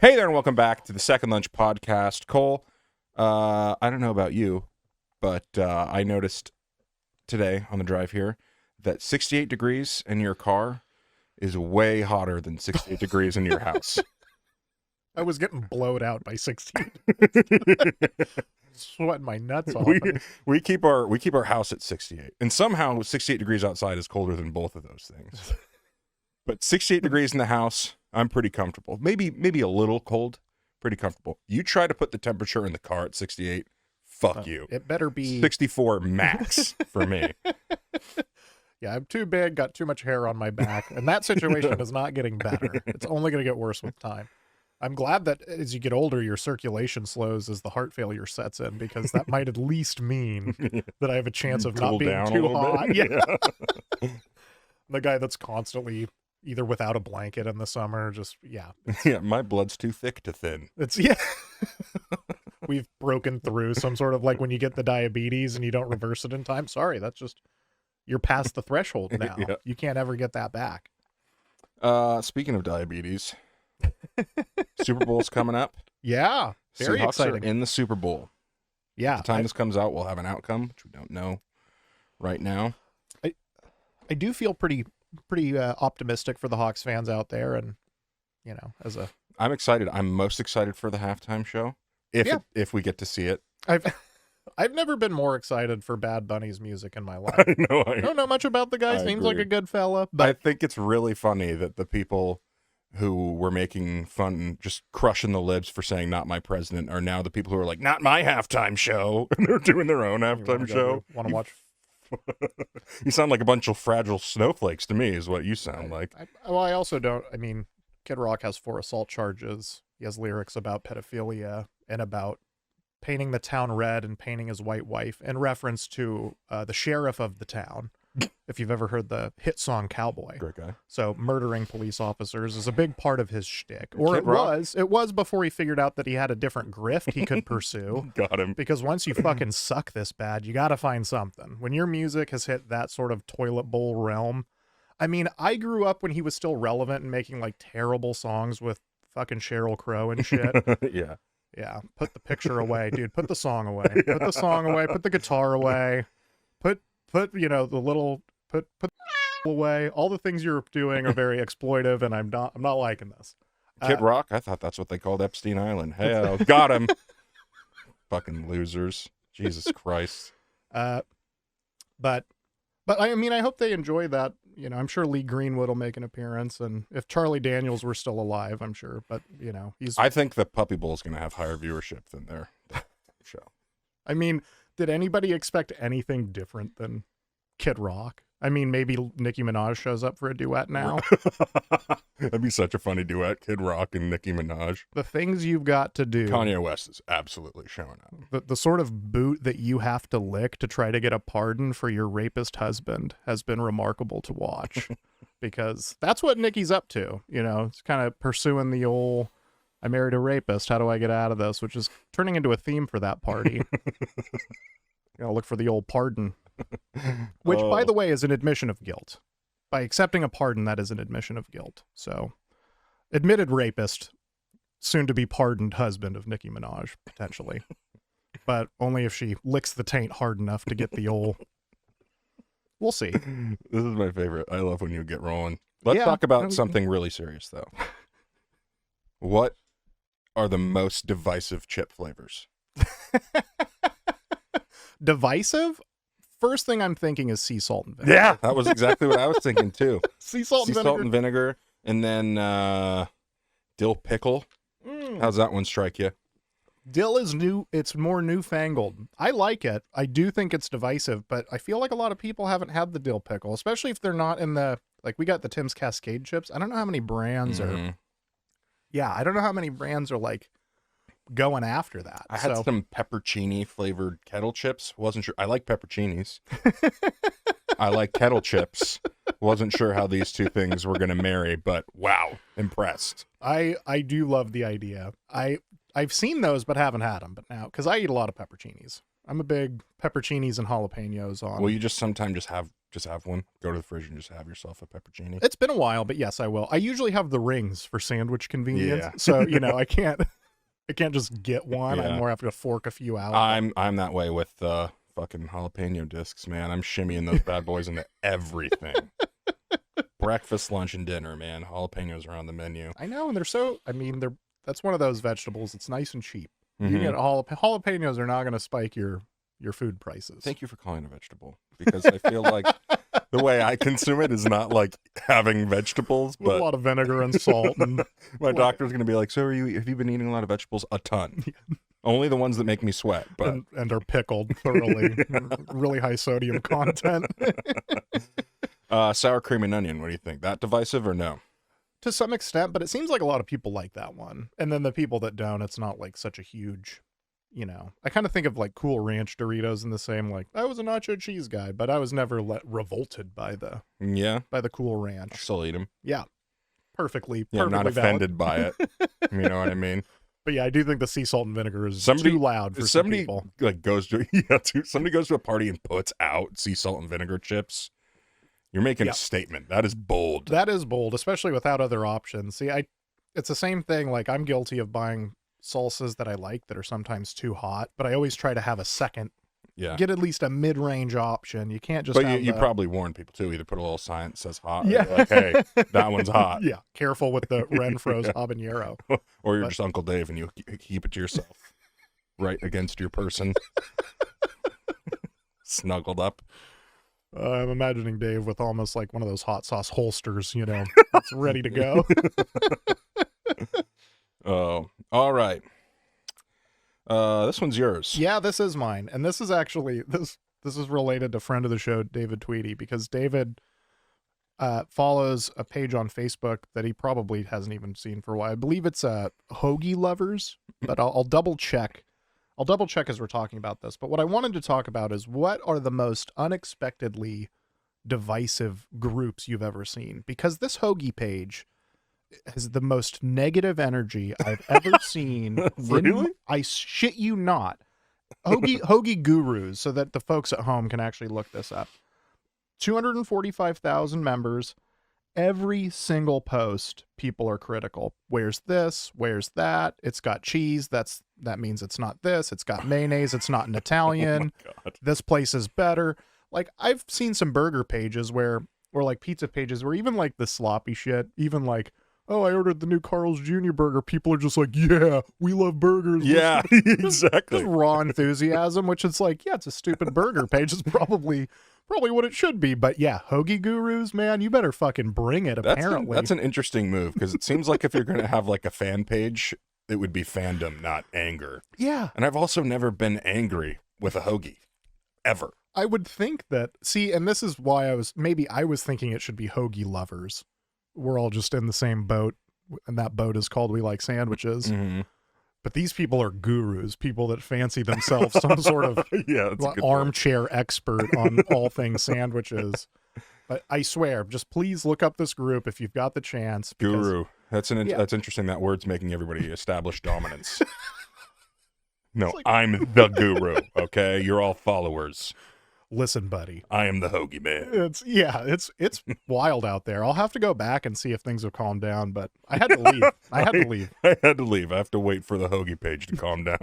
Hey there, and welcome back to the Second Lunch Podcast. Cole, I don't know about you, but I noticed today on the drive here that 68 degrees in your car is way hotter than 68 degrees in your house. I was getting blowed out by 16. Sweating my nuts off. We keep our house at 68, and somehow 68 degrees outside is colder than both of those things. But 68 degrees in the house, I'm pretty comfortable. Maybe a little cold, pretty comfortable. You try to put the temperature in the car at 68, fuck you. It better be 64 max for me. Yeah, I'm too big, got too much hair on my back, and that situation is not getting better. It's only going to get worse with time. I'm glad that as you get older, your circulation slows as the heart failure sets in, because that might at least mean that I have a chance of not being too hot. Yeah. The guy that's constantly either without a blanket in the summer, just, yeah. Yeah, my blood's too thick to thin. Yeah. We've broken through some sort of, like when you get the diabetes and you don't reverse it in time. Sorry, that's just, you're past the threshold now. Yeah. You can't ever get that back. Speaking of diabetes, Super Bowl's coming up. Yeah, very Seahawks exciting. are in the Super Bowl. Yeah. By the time this comes out, we'll have an outcome, which we don't know right now. I do feel pretty optimistic for the Hawks fans out there, and I'm excited. I'm most excited for the halftime show if we get to see it. I've never been more excited for Bad Bunny's music in my life. I know. I don't know much about the guy. I Seems like agree. a good fella, but I think it's really funny that the people who were making fun, just crushing the libs for saying "not my president," are now the people who are like, "Not my halftime show," and they're doing their own halftime show. Want to watch? You sound like a bunch of fragile snowflakes to me, is what you sound like. I also don't. I mean, Kid Rock has 4 assault charges. He has lyrics about pedophilia and about painting the town red and painting his white wife in reference to the sheriff of the town. If you've ever heard the hit song Cowboy. Great guy. So murdering police officers is a big part of his shtick. Or Kid Rock. it was before he figured out that he had a different grift he could pursue. Got him. Because once you fucking suck this bad, you got to find something. When your music has hit that sort of toilet bowl realm. I mean, I grew up when he was still relevant and making like terrible songs with fucking Sheryl Crow and shit. Yeah. Yeah. Put the picture away, dude. Put the song away. Put the song away. Put the guitar away. Put the little put away. All the things you're doing are very exploitive, and I'm not liking this. Kid Rock? I thought that's what they called Epstein Island. Hell, got him. Fucking losers. Jesus Christ. But I mean, I hope they enjoy that. I'm sure Lee Greenwood will make an appearance, and if Charlie Daniels were still alive, I'm sure. But he's. I think the Puppy Bowl is going to have higher viewership than their show. I mean, did anybody expect anything different than Kid Rock? I mean, maybe Nicki Minaj shows up for a duet now. That'd be such a funny duet, Kid Rock and Nicki Minaj. The things you've got to do. Kanye West is absolutely showing up. The sort of boot that you have to lick to try to get a pardon for your rapist husband has been remarkable to watch. Because that's what Nicki's up to. It's kind of pursuing the old, I married a rapist, how do I get out of this? Which is turning into a theme for that party. Look for the old pardon. Which, by the way, is an admission of guilt. By accepting a pardon, that is an admission of guilt. So, admitted rapist, soon to be pardoned husband of Nicki Minaj, potentially. But only if she licks the taint hard enough to get the old... We'll see. This is my favorite. I love when you get rolling. Let's talk about something really serious, though. What are the most divisive chip flavors? Divisive? First thing I'm thinking is sea salt and vinegar. Yeah, that was exactly what I was thinking, too. Sea salt and vinegar. And then dill pickle. How's that one strike you? Dill is new. It's more newfangled. I like it. I do think it's divisive, but I feel like a lot of people haven't had the dill pickle, especially if they're not in the, like we got the Tim's Cascade chips. I don't know how many brands are. Yeah, I don't know how many brands are like going after that. I had some peppercini flavored kettle chips. Wasn't sure. I like pepperoncinis. I like kettle chips. Wasn't sure how these two things were going to marry, but wow, impressed. I do love the idea. I've seen those, but haven't had them. But now, because I eat a lot of pepperoncinis. I'm a big pepperoncinis and jalapenos on. Well, you just sometimes just have Just have one. Go to the fridge and just have yourself a pepperoni. It's been a while, but yes, I will. I usually have the rings for sandwich convenience. Yeah. So, I can't just get one. I Yeah. more have to fork a few out. I'm that way with fucking jalapeno discs, man. I'm shimmying those bad boys into everything. Breakfast, lunch, and dinner, man. Jalapenos are on the menu. I know, and that's one of those vegetables. It's nice and cheap. You Mhm. get jalapenos are not going to spike your food prices. Thank you for calling it a vegetable, because I feel like the way I consume it is not like having vegetables, With a but lot of vinegar and salt. And my doctor's going to be like, so have you been eating a lot of vegetables? A ton. Only the ones that make me sweat, but and are pickled thoroughly. Really high sodium content. sour cream and onion, what do you think? That divisive or no? To some extent, but it seems like a lot of people like that one. And then the people that don't, it's not like such a huge, I kind of think of like Cool Ranch Doritos in the same, like, I was a nacho cheese guy, but I was never revolted by the Cool I Ranch. still eat them. Yeah. Perfectly Yeah, I'm not valid. offended by it. You know what I mean? But yeah, I do think the sea salt and vinegar is Somebody- too loud for some Somebody people. like somebody goes to a party and puts out sea salt and vinegar chips. You're making Yep. a statement. That is bold. That is bold, especially without other options. See, it's the same thing. Like, I'm guilty of buying salsas that I like that are sometimes too hot, but I always try to have a second, Yeah. get at least a mid-range option. You can't just But have you the- probably warn people too. Either put a little sign that says hot. Or Yeah. you're like, hey, that one's hot. Yeah, careful with the Renfro's habanero. Or you're But- just Uncle Dave and you keep it to yourself, right against your person, snuggled up. I'm imagining Dave with almost like one of those hot sauce holsters, it's ready to go. Oh, all right. This one's yours. Yeah, this is mine, and this is actually this is related to friend of the show David Tweedy, because David follows a page on Facebook that he probably hasn't even seen for a while. I believe it's Hoagie Lovers, but I'll double check. I'll double check as we're talking about this. But what I wanted to talk about is, what are the most unexpectedly divisive groups you've ever seen? Because this Hoagie page has the most negative energy I've ever seen. Really? I shit you not. Hoagie gurus, so that the folks at home can actually look this up. 245,000 members. Every single post, people are critical. Where's this? Where's that? It's got cheese. That means it's not this. It's got mayonnaise. It's not an Italian. Oh my God. This place is better. Like, I've seen some burger pages or like pizza pages where even like the sloppy shit, even like, oh, I ordered the new Carl's Jr. burger. People are just like, yeah, we love burgers. Yeah, Just exactly. raw enthusiasm, which is like, yeah, it's a stupid burger page. It's probably what it should be. But yeah, Hoagie gurus, man, you better fucking bring it. Apparently, That's an interesting move, because it seems like if you're going to have like a fan page, it would be fandom, not anger. yeah. And I've also never been angry with a hoagie, ever. I would think that, see, and this is why I was thinking it should be Hoagie Lovers. We're all just in the same boat, and that boat is called We Like Sandwiches. Mm-hmm. But these people are gurus, people that fancy themselves some sort of Yeah, that's a good point. armchair expert on all things sandwiches. But I swear, just please look up this group if you've got the chance. Because, Guru. That's Yeah. That's interesting. That word's making everybody establish dominance. No, I'm the guru. Okay, you're all followers. listen, buddy, I am the hoagie man. it's wild out there. I'll have to go back and see if things have calmed down, but I had to leave. I had to leave. I had to leave. I have to wait for the hoagie page to calm down.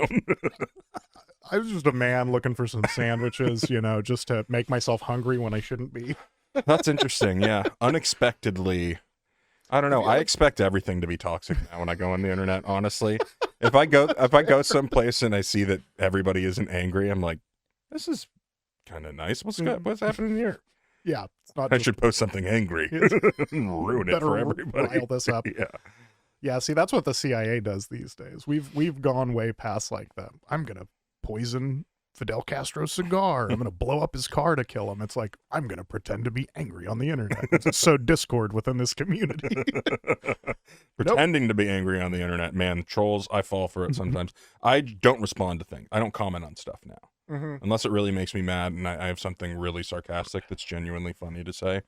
I was just a man looking for some sandwiches, just to make myself hungry when I shouldn't be. That's interesting. Yeah, unexpectedly. I don't know. I expect everything to be toxic now when I go on the internet. Honestly, if I go someplace and I see that everybody isn't angry, I'm like, this is kind of nice. What's happening here? Yeah, it's not. I Just should post something angry, ruin it better for everybody. rile this up. Yeah, Yeah, see, that's what the CIA does these days. We've gone way past like the I'm gonna poison Fidel Castro's cigar. I'm gonna blow up his car to kill him. It's like, I'm gonna pretend to be angry on the internet. It's so discord within this community. pretending to be angry on the internet, man. Trolls, I fall for it sometimes. I don't respond to things. I don't comment on stuff now. Unless it really makes me mad and I have something really sarcastic that's genuinely funny to say,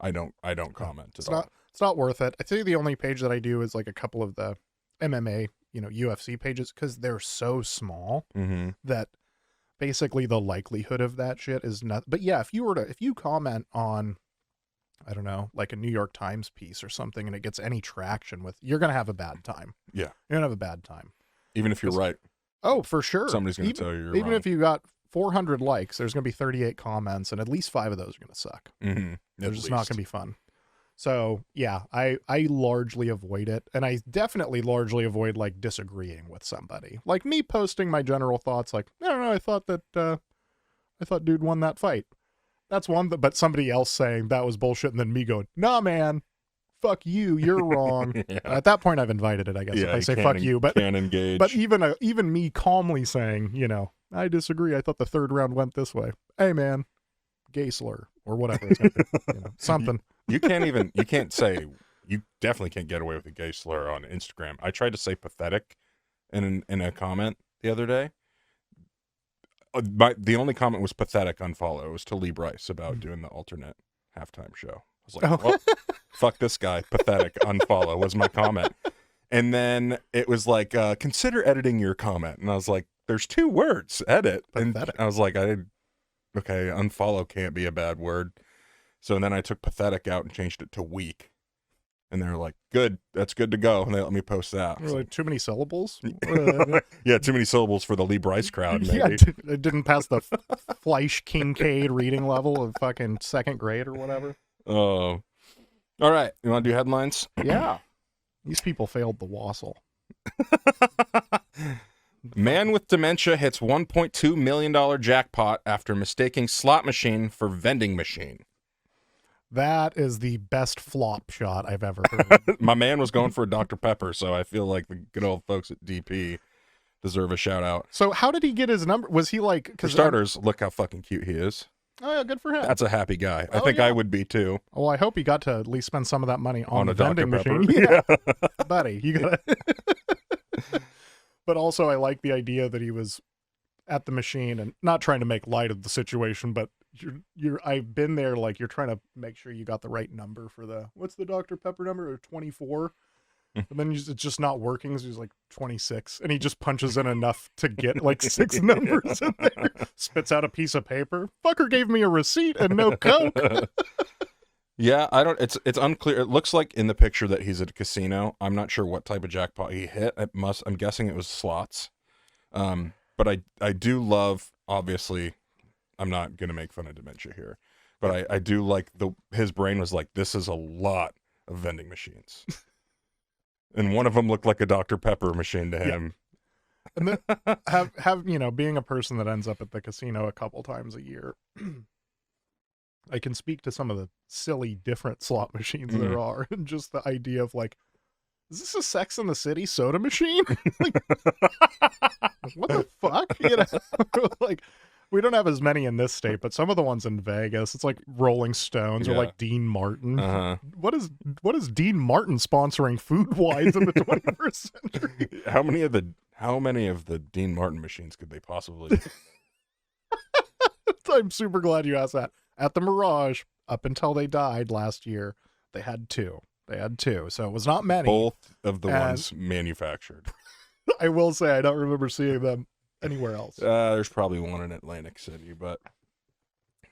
I don't comment at all. It's not worth it. I think the only page that I do is like a couple of the MMA, UFC pages, because they're so small Mm-hmm. that basically the likelihood of that shit is not. But yeah, if you comment on, I don't know, like a New York Times piece or something, and it gets any traction with, you're gonna have a bad time. Yeah, you're gonna have a bad time. Even if you're right. Oh, for sure. Somebody's gonna tell you you're even wrong. if you got 400 likes, there's gonna be 38 comments, and at least 5 of those are gonna suck. Mm-hmm. They're just not gonna be fun. So yeah, I largely avoid it, and I definitely largely avoid like disagreeing with somebody. Like me posting my general thoughts, like, I don't know, I thought dude won that fight. That's one, but somebody else saying that was bullshit, and then me going, nah, man, fuck you, you're wrong. Yeah. At that point, I've invited it, I guess. Yeah, if I say fuck you, but can't engage. But even me calmly saying, I disagree. I thought the third round went this way. Hey, man, gay slur or whatever it's gonna be, something. You definitely can't get away with a gay slur on Instagram. I tried to say pathetic in a comment the other day. The only comment was pathetic unfollow. It was to Lee Bryce about doing the alternate halftime show. I was like, well, fuck this guy. Pathetic unfollow was my comment. And then it was like, consider editing your comment. And I was like, there's 2 words, edit. Pathetic. And I was like, okay, unfollow can't be a bad word. So then I took pathetic out and changed it to weak. And they were like, good, that's good to go. And they let me post that. Really, too many syllables? Yeah, too many syllables for the Lee Bryce crowd, maybe. Yeah, it didn't pass the Fleisch Kincaid reading level of fucking 2nd grade or whatever. Oh. All right. You want to do headlines? Yeah. These people failed the Wassel. Man with dementia hits $1.2 million jackpot after mistaking slot machine for vending machine. That is the best flop shot I've ever heard. My man was going for a Dr. Pepper, so I feel like the good old folks at DP deserve a shout out. So how did he get his number? Was he like... For starters, look how fucking cute he is. Oh, yeah, good for him. That's a happy guy. I think I would be too. Well, I hope he got to at least spend some of that money on the a Dr. vending Pepper. machine. Yeah. Buddy, you gotta... But also, I like the idea that he was at the machine and not trying to make light of the situation, but I've been there, like, you're trying to make sure you got the right number for what's the Dr. Pepper number? Or 24? And then it's just not working, so he's like 26, and he just punches in enough to get like 6 numbers in there, spits out a piece of paper. Fucker gave me a receipt and no Coke. Yeah, it's unclear. It looks like in the picture that he's at a casino. I'm not sure what type of jackpot he hit. I'm guessing it was slots. But I do love, obviously, I'm not going to make fun of dementia here, but I do like his brain was like, this is a lot of vending machines. And one of them looked like a Dr. Pepper machine to him. And then being a person that ends up at the casino a couple times a year, I can speak to some of the silly different slot machines there are, and just the idea of like, is this a Sex and the City soda machine? Like, what the fuck? Like, we don't have as many in this state, but some of the ones in Vegas, it's like Rolling Stones or like Dean Martin. Uh-huh. What is Dean Martin sponsoring food-wise in the 21st century? How many of the Dean Martin machines could they possibly be? I'm super glad you asked that. At the Mirage, up until they died last year, they had 2. So it was not many. Both of the ones manufactured. I will say I don't remember seeing them anywhere else. There's probably one in Atlantic City, but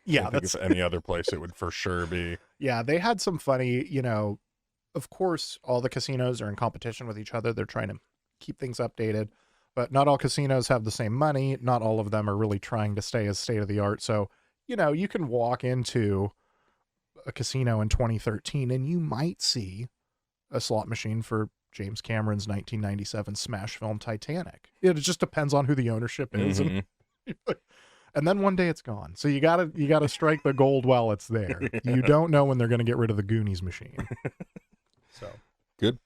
yeah, if any other place it would for sure be. Yeah, they had some funny, of course, all the casinos are in competition with each other. They're trying to keep things updated, but not all casinos have the same money. Not all of them are really trying to stay as state of the art. So, you can walk into a casino in 2013 and you might see a slot machine for James Cameron's 1997 smash film Titanic. It just depends on who the ownership is. Mm-hmm. And then one day it's gone. So you gotta strike the gold while it's there. You don't know when they're going to get rid of the Goonies machine. So good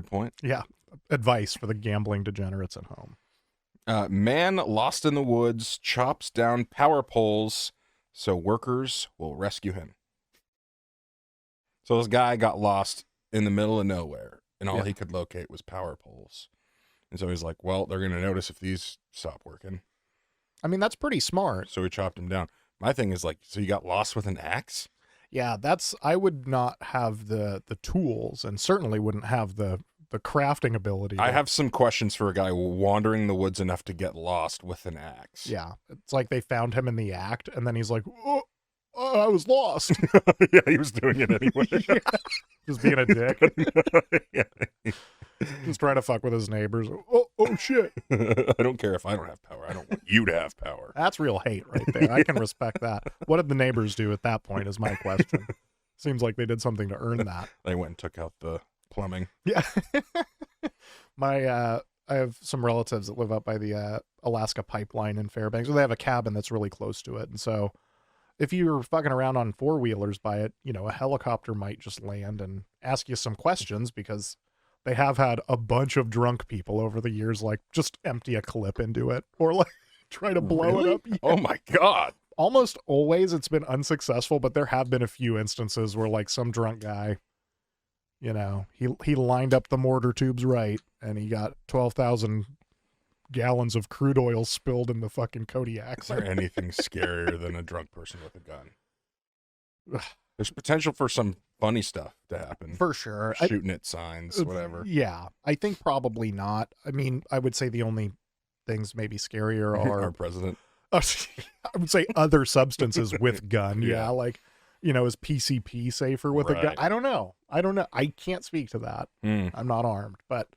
point. Yeah. Advice for the gambling degenerates at home. Man lost in the woods chops down power poles so workers will rescue him. So this guy got lost in the middle of nowhere, and all he could locate was power poles. And so he's like, well, they're going to notice if these stop working. I mean, that's pretty smart. So he chopped him down. My thing is like, so you got lost with an axe? Yeah, I would not have the tools, and certainly wouldn't have the the crafting ability. I have some questions for a guy wandering the woods enough to get lost with an axe. Yeah, it's like they found him in the act, and then he's like, "Oh, I was lost." Yeah, he was doing it anyway. Yeah. Just being a dick. Yeah. Just trying to fuck with his neighbors. Oh shit. I don't care if I don't have power. I don't want you to have power. That's real hate right there. I can respect that. What did the neighbors do at that point is my question. Seems like they did something to earn that. They went and took out the plumbing. Yeah. I have some relatives that live up by the Alaska pipeline in Fairbanks. Well, they have a cabin that's really close to it. And so if you're fucking around on four-wheelers by it, a helicopter might just land and ask you some questions, because they have had a bunch of drunk people over the years, like, just empty a clip into it or like try to blow it up. Yeah. Oh my God. Almost always it's been unsuccessful, but there have been a few instances where, like, some drunk guy, he lined up the mortar tubes right, and he got 12,000 gallons of crude oil spilled in the fucking Kodiak. Is there anything scarier than a drunk person with a gun? There's potential for some funny stuff to happen. For sure. Shooting at signs, whatever. Yeah, I think probably not. I mean, I would say the only things maybe scarier are... Our president. I would say other substances with gun. Yeah. Yeah, like, is PCP safer with a gun? Right. I don't know. I can't speak to that. I'm not armed, but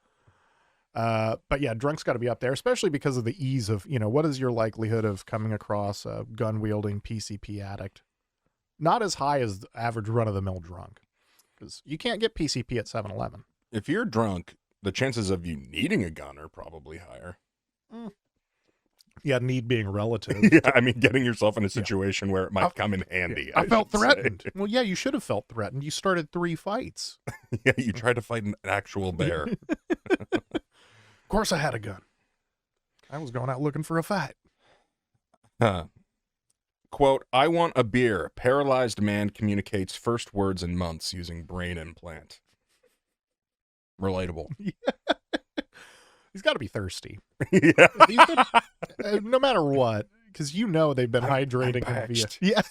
yeah, drunk's got to be up there, especially because of the ease of, what is your likelihood of coming across a gun-wielding PCP addict? Not as high as the average run-of-the-mill drunk, because you can't get PCP at 7-Eleven. If you're drunk, the chances of you needing a gun are probably higher. Yeah, need being relative. Yeah, I mean, getting yourself in a situation where it might come in handy. I felt should threatened. say. Well, yeah, you should have felt threatened. You started 3 fights. Yeah, you tried to fight an actual bear. Of course I had a gun. I was going out looking for a fight. Quote, I want a beer. Paralyzed man communicates first words in months using brain implant. Relatable. He's got to be thirsty. Yeah. No matter what, because they've been hydrating. Yeah.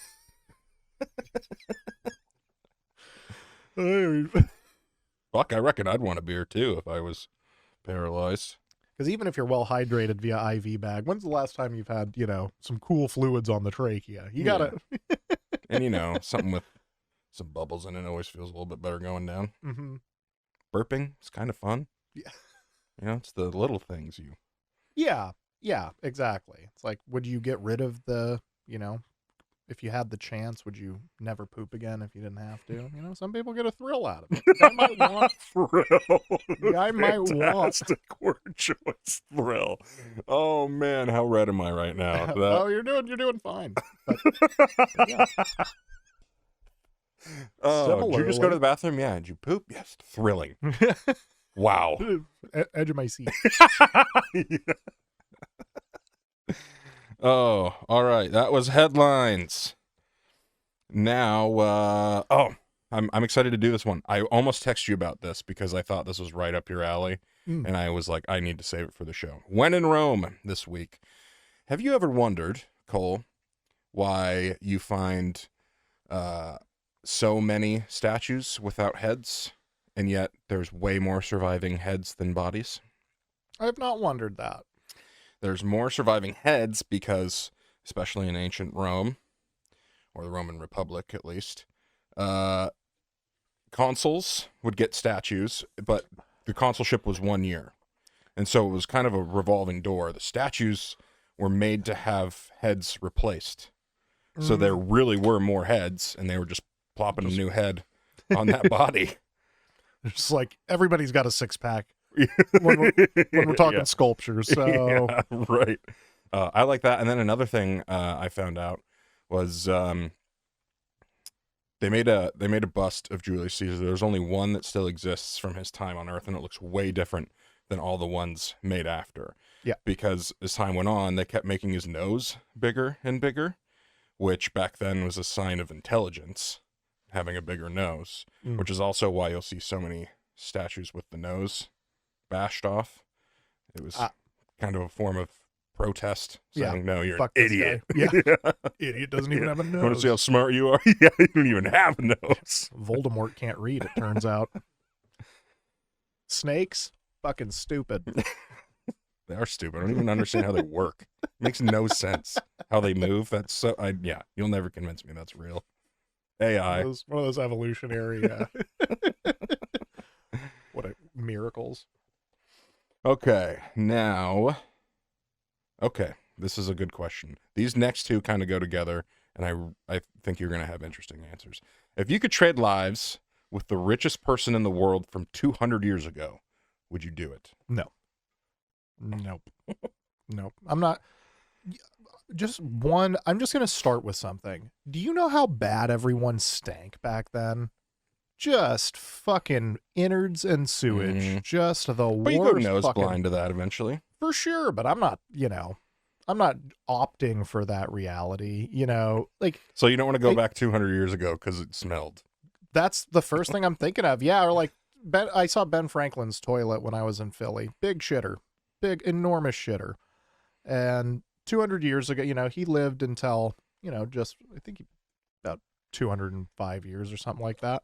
Fuck, I reckon I'd want a beer too if I was paralyzed. Because even if you're well hydrated via IV bag, when's the last time you've had, some cool fluids on the trachea? You gotta. And something with some bubbles in it always feels a little bit better going down. Mm-hmm. Burping is kind of fun. Yeah. It's the little things you. Yeah, exactly. It's like, would you get rid of the, if you had the chance, would you never poop again if you didn't have to? Some people get a thrill out of it. I might want thrill. I might want. Fantastic word choice, thrill. Oh man, how red am I right now? Oh, you're doing fine. But, yeah. Oh, did you just go to the bathroom? Yeah. Did you poop? Yes. Thrilling. Wow. Edge of my seat. Yeah. Oh, all right. That was headlines. Now, I'm excited to do this one. I almost texted you about this because I thought this was right up your alley, and I was like, I need to save it for the show. When in Rome this week. Have you ever wondered, Cole, why you find so many statues without heads, and yet there's way more surviving heads than bodies? I have not wondered that. There's more surviving heads because, especially in ancient Rome, or the Roman Republic at least, consuls would get statues, but the consulship was 1 year. And so it was kind of a revolving door. The statues were made to have heads replaced. So there really were more heads, and they were just plopping a new head on that body. It's like everybody's got a 6-pack. when we're talking sculptures, so yeah, right. I like that. And then another thing I found out was they made a bust of Julius Caesar. There's only one that still exists from his time on Earth, and it looks way different than all the ones made after. Yeah, because as time went on, they kept making his nose bigger and bigger, which back then was a sign of intelligence, having a bigger nose, which is also why you'll see so many statues with the nose bashed off. It was kind of a form of protest, saying, no, you're an idiot. Yeah. Idiot doesn't even have a nose. You want to see how smart you are? Yeah, you don't even have a nose. Voldemort can't read, it turns out. snakes, fucking stupid. They are stupid. I don't even understand how they work. It makes no sense how they move. That's so. Yeah, you'll never convince me that's real. AI. One of those evolutionary. Miracles. Okay, now. Okay, this is a good question. These next two kind of go together, and I think you're going to have interesting answers. If you could trade lives with the richest person in the world from 200 years ago, would you do it? No. Nope. Nope. I'm not. Just one. I'm just going to start with something. Do you know how bad everyone stank back then? Just fucking innards and sewage. Just the worst. But you go nose blind to that eventually. For sure, but I'm not, I'm not opting for that reality, like. So you don't want to go back 200 years ago because it smelled. That's the first thing I'm thinking of. Yeah, or like I saw Ben Franklin's toilet when I was in Philly. Big shitter. Big, enormous shitter. And 200 years ago, he lived until, just, I think about 205 years or something like that.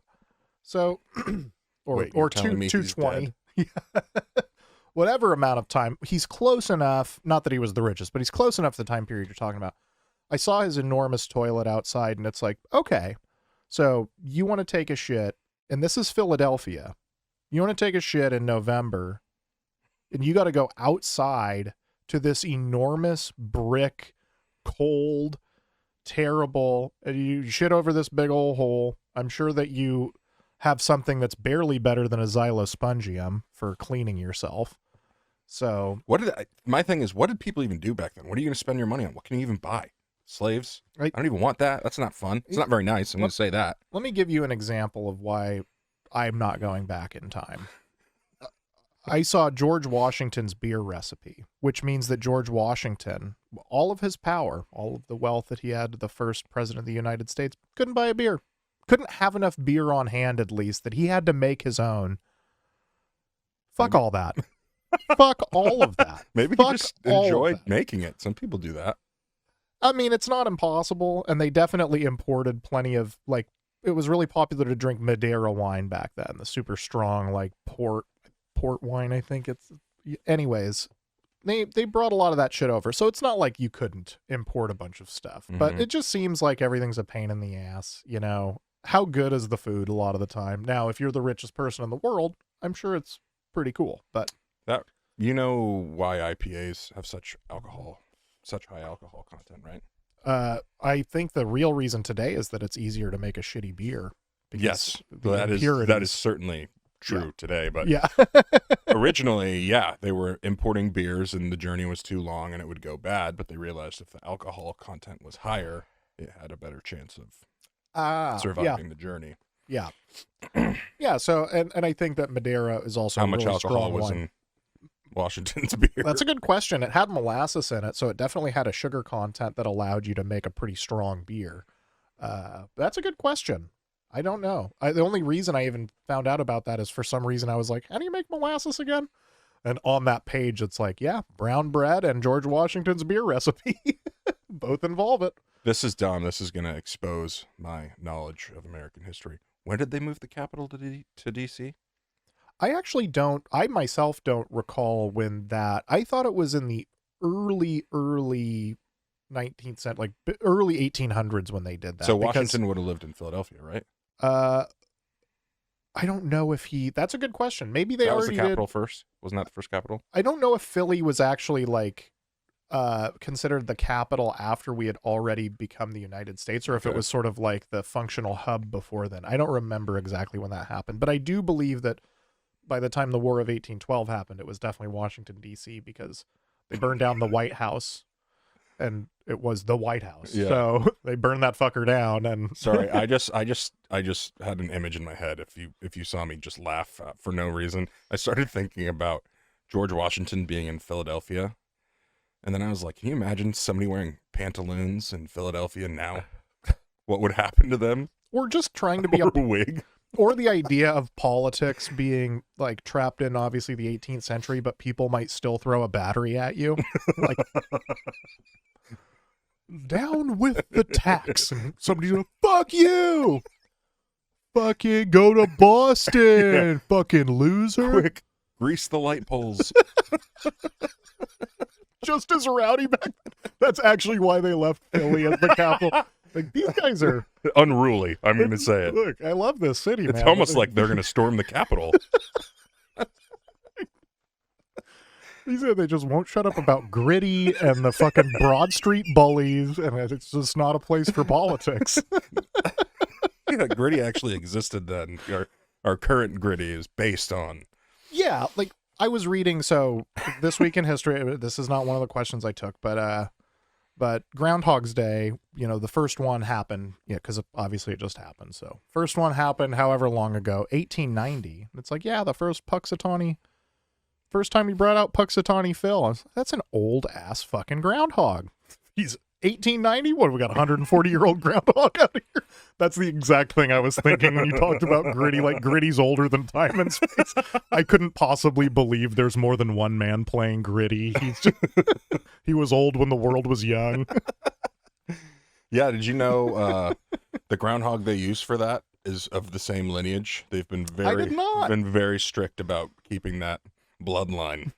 So, or 220. Whatever amount of time. He's close enough, not that he was the richest, but he's close enough to the time period you're talking about. I saw his enormous toilet outside, and it's like, okay, so you want to take a shit, and this is Philadelphia. You want to take a shit in November, and you got to go outside to this enormous brick, cold, terrible, and you shit over this big old hole. I'm sure that you have something that's barely better than a xylospongium for cleaning yourself. So my thing is, what did people even do back then? What are you going to spend your money on? What can you even buy? Slaves? I don't even want that. That's not fun. It's not very nice. I'm going to say that. Let me give you an example of why I'm not going back in time. I saw George Washington's beer recipe, which means that George Washington, all of his power, all of the wealth that he had, the first president of the United States, couldn't buy a beer. Couldn't have enough beer on hand, at least, that he had to make his own. Fuck all that. Fuck all of that. Maybe he just enjoyed making it. Some people do that. I mean, it's not impossible, and they definitely imported plenty of, like, it was really popular to drink Madeira wine back then, the super strong, like, port wine, I think it's. Anyways, they brought a lot of that shit over, so it's not like you couldn't import a bunch of stuff, but it just seems like everything's a pain in the ass, How good is the food a lot of the time? Now, if you're the richest person in the world, I'm sure it's pretty cool, but that why IPAs have such high alcohol content, right? I think the real reason today is that it's easier to make a shitty beer. Yes, that is certainly true today, but originally, they were importing beers and the journey was too long and it would go bad, but they realized if the alcohol content was higher, it had a better chance of surviving the journey. Yeah. Yeah, so and I think that Madeira is also how much really alcohol was in Washington's beer? That's a good question. It had molasses in it, so it definitely had a sugar content that allowed you to make a pretty strong beer. That's a good question. I don't know. The only reason I even found out about that is for some reason I was like, how do you make molasses again? And on that page, it's like, brown bread and George Washington's beer recipe. Both involve it. This is dumb. This is going to expose my knowledge of American history. When did they move the capital to D.C.? I myself don't recall when that. I thought it was in the early 19th century, like early 1800s when they did that. So Washington would have lived in Philadelphia, right? I don't know if that's a good question. Maybe they already did. That was the capital first? Wasn't that the first capital? I don't know if Philly was actually considered the capital after we had already become the United States, or if it was sort of like the functional hub before then. I don't remember exactly when that happened, but I do believe that by the time the War of 1812 happened, it was definitely Washington, D.C., because they burned down the White House, and it was the White House. Yeah. So they burned that fucker down. And sorry, I just had an image in my head. If you saw me just laugh for no reason, I started thinking about George Washington being in Philadelphia. And then I was like, can you imagine somebody wearing pantaloons in Philadelphia now? What would happen to them? Or just trying to be a wig. Or the idea of politics being like trapped in obviously the 18th century, but people might still throw a battery at you. Like, down with the tax. And somebody's like, fuck you. Fucking go to Boston. Fucking loser. Quick. Grease the light poles. Just as rowdy back then. That's actually why they left Philly as the capital. Like, these guys are Unruly. I'm going to say it. Look, I love this city, It's man. almost like they're going to storm the Capitol. They just won't shut up about Gritty and the fucking Broad Street bullies, and it's just not a place for politics. Yeah, Gritty actually existed then. Our current Gritty is based on. Yeah, like I was reading. So this week in history, this is not one of the questions I took, but Groundhog's Day, the first one happened. Yeah, because obviously it just happened. So first one happened, however long ago, 1890. It's like, yeah, the first Puxatawny. First time he brought out Puxatawny Phil. I was like, that's an old ass fucking groundhog. He's 1890. What, we got a 140-year-old groundhog out here? That's the exact thing I was thinking when you talked about Gritty. Like, Gritty's older than time and space. I couldn't possibly believe there's more than one man playing Gritty. He was old when the world was young. Yeah, did you know the groundhog they use for that is of the same lineage? They've been very strict about keeping that bloodline.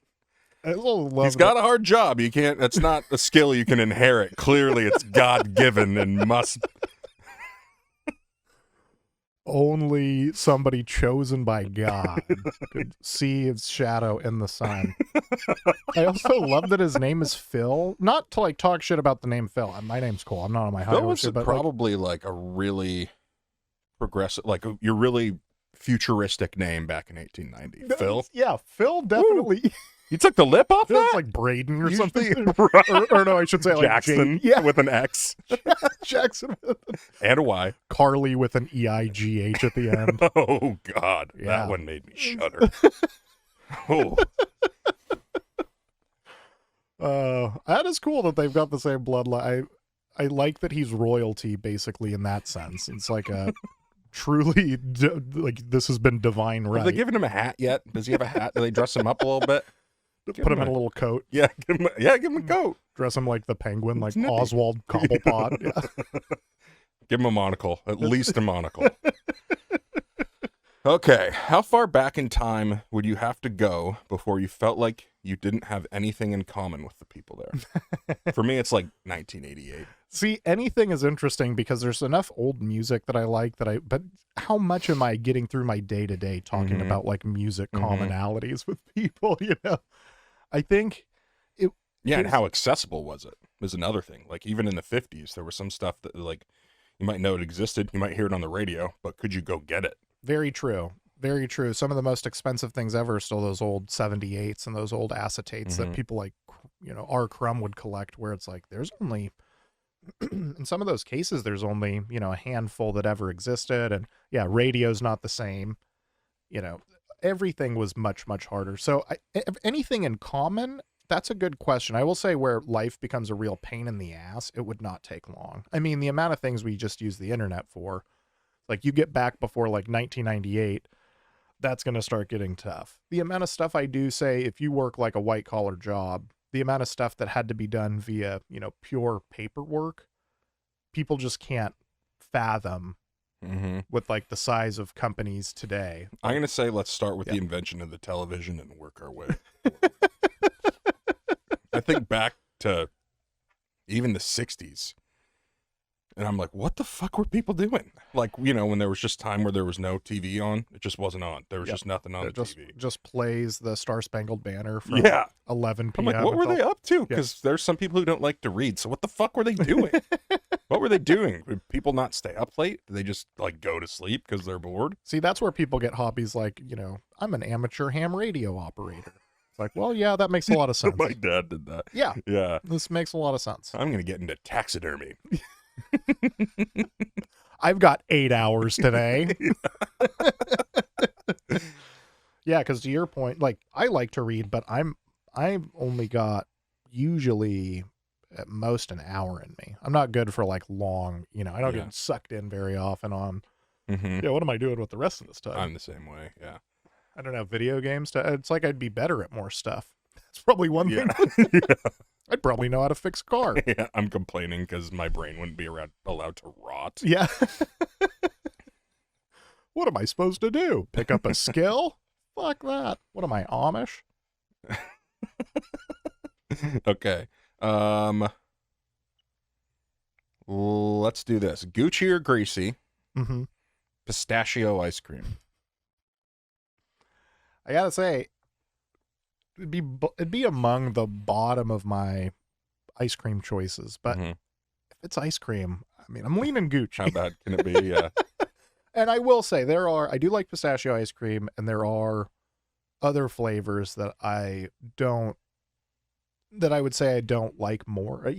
He's got a hard job. You can't. That's not a skill you can inherit. Clearly, it's God-given and must. Only somebody chosen by God could see his shadow in the sun. I also love that his name is Phil. Not to like talk shit about the name Phil. My name's cool. I'm not on my high horse. Phil was probably like a really progressive, like your really futuristic name back in 1890. Phil. Yeah, Phil definitely. Ooh. You took the lip off that? It's like Braden or something. Right. Or no, I should say like Jackson with an X. Jackson and a Y. Carly with an EIGH at the end. Oh, God. Yeah. That one made me shudder. Oh. That is cool that they've got the same bloodline. I like that he's royalty, basically, in that sense. It's like a truly, like, this has been divine right. Have they given him a hat yet? Does he have a hat? Do they dress him up a little bit? Put him in a little coat. Yeah, give him a coat. Dress him like the penguin, like Oswald Cobblepot. Yeah. Give him a monocle, at least a monocle. Okay, how far back in time would you have to go before you felt like you didn't have anything in common with the people there? For me, it's like 1988. See, anything is interesting because there's enough old music that I like but how much am I getting through my day-to-day talking about like music commonalities with people, I think and how accessible was it is another thing. Like even in the 50s, there was some stuff that like you might know it existed, you might hear it on the radio, but could you go get it? Very true. Very true. Some of the most expensive things ever are still those old 78s and those old acetates that people like, R. Crumb would collect, where it's like, there's only, in some of those cases, there's only, a handful that ever existed. And yeah, radio's not the same. Everything was much, much harder. So anything in common, that's a good question. I will say where life becomes a real pain in the ass, it would not take long. I mean, the amount of things we just use the internet for, like you get back before like 1998, that's going to start getting tough. The amount of stuff I do say, if you work like a white collar job, the amount of stuff that had to be done via, pure paperwork, people just can't fathom with like the size of companies today. I'm going to say, let's start with the invention of the television and work our way. I think back to even the 60s. And I'm like, what the fuck were people doing? Like, when there was just time where there was no TV on, it just wasn't on. There was just nothing on the TV. Just plays the Star Spangled Banner from 11 p.m. I'm like, what were they up to? Because there's some people who don't like to read. So what the fuck were they doing? What were they doing? Did people not stay up late? Did they just like go to sleep because they're bored? See, that's where people get hobbies like, I'm an amateur ham radio operator. It's like, well, yeah, that makes a lot of sense. My dad did that. Yeah. Yeah. This makes a lot of sense. I'm going to get into taxidermy. I've got 8 hours today. Yeah, because to your point, like I like to read, but I've only got usually at most an hour in me. I'm not good for like long, I don't get sucked in very often on. Yeah, what am I doing with the rest of this time? I'm the same way. Yeah, I don't have video games. It's like I'd be better at more stuff. That's probably one thing. I'd probably know how to fix a car. Yeah, I'm complaining because my brain wouldn't be allowed to rot. Yeah. What am I supposed to do? Pick up a skill? Fuck that. What am I, Amish? Okay. Let's do this. Gucci or greasy? Mm-hmm. Pistachio ice cream. I gotta say, it'd be among the bottom of my ice cream choices, but Mhm. if it's ice cream, I mean, I'm leaning Gucci. How bad can it be? Yeah. And I will say I do like pistachio ice cream, and there are other flavors that I would say I don't like more.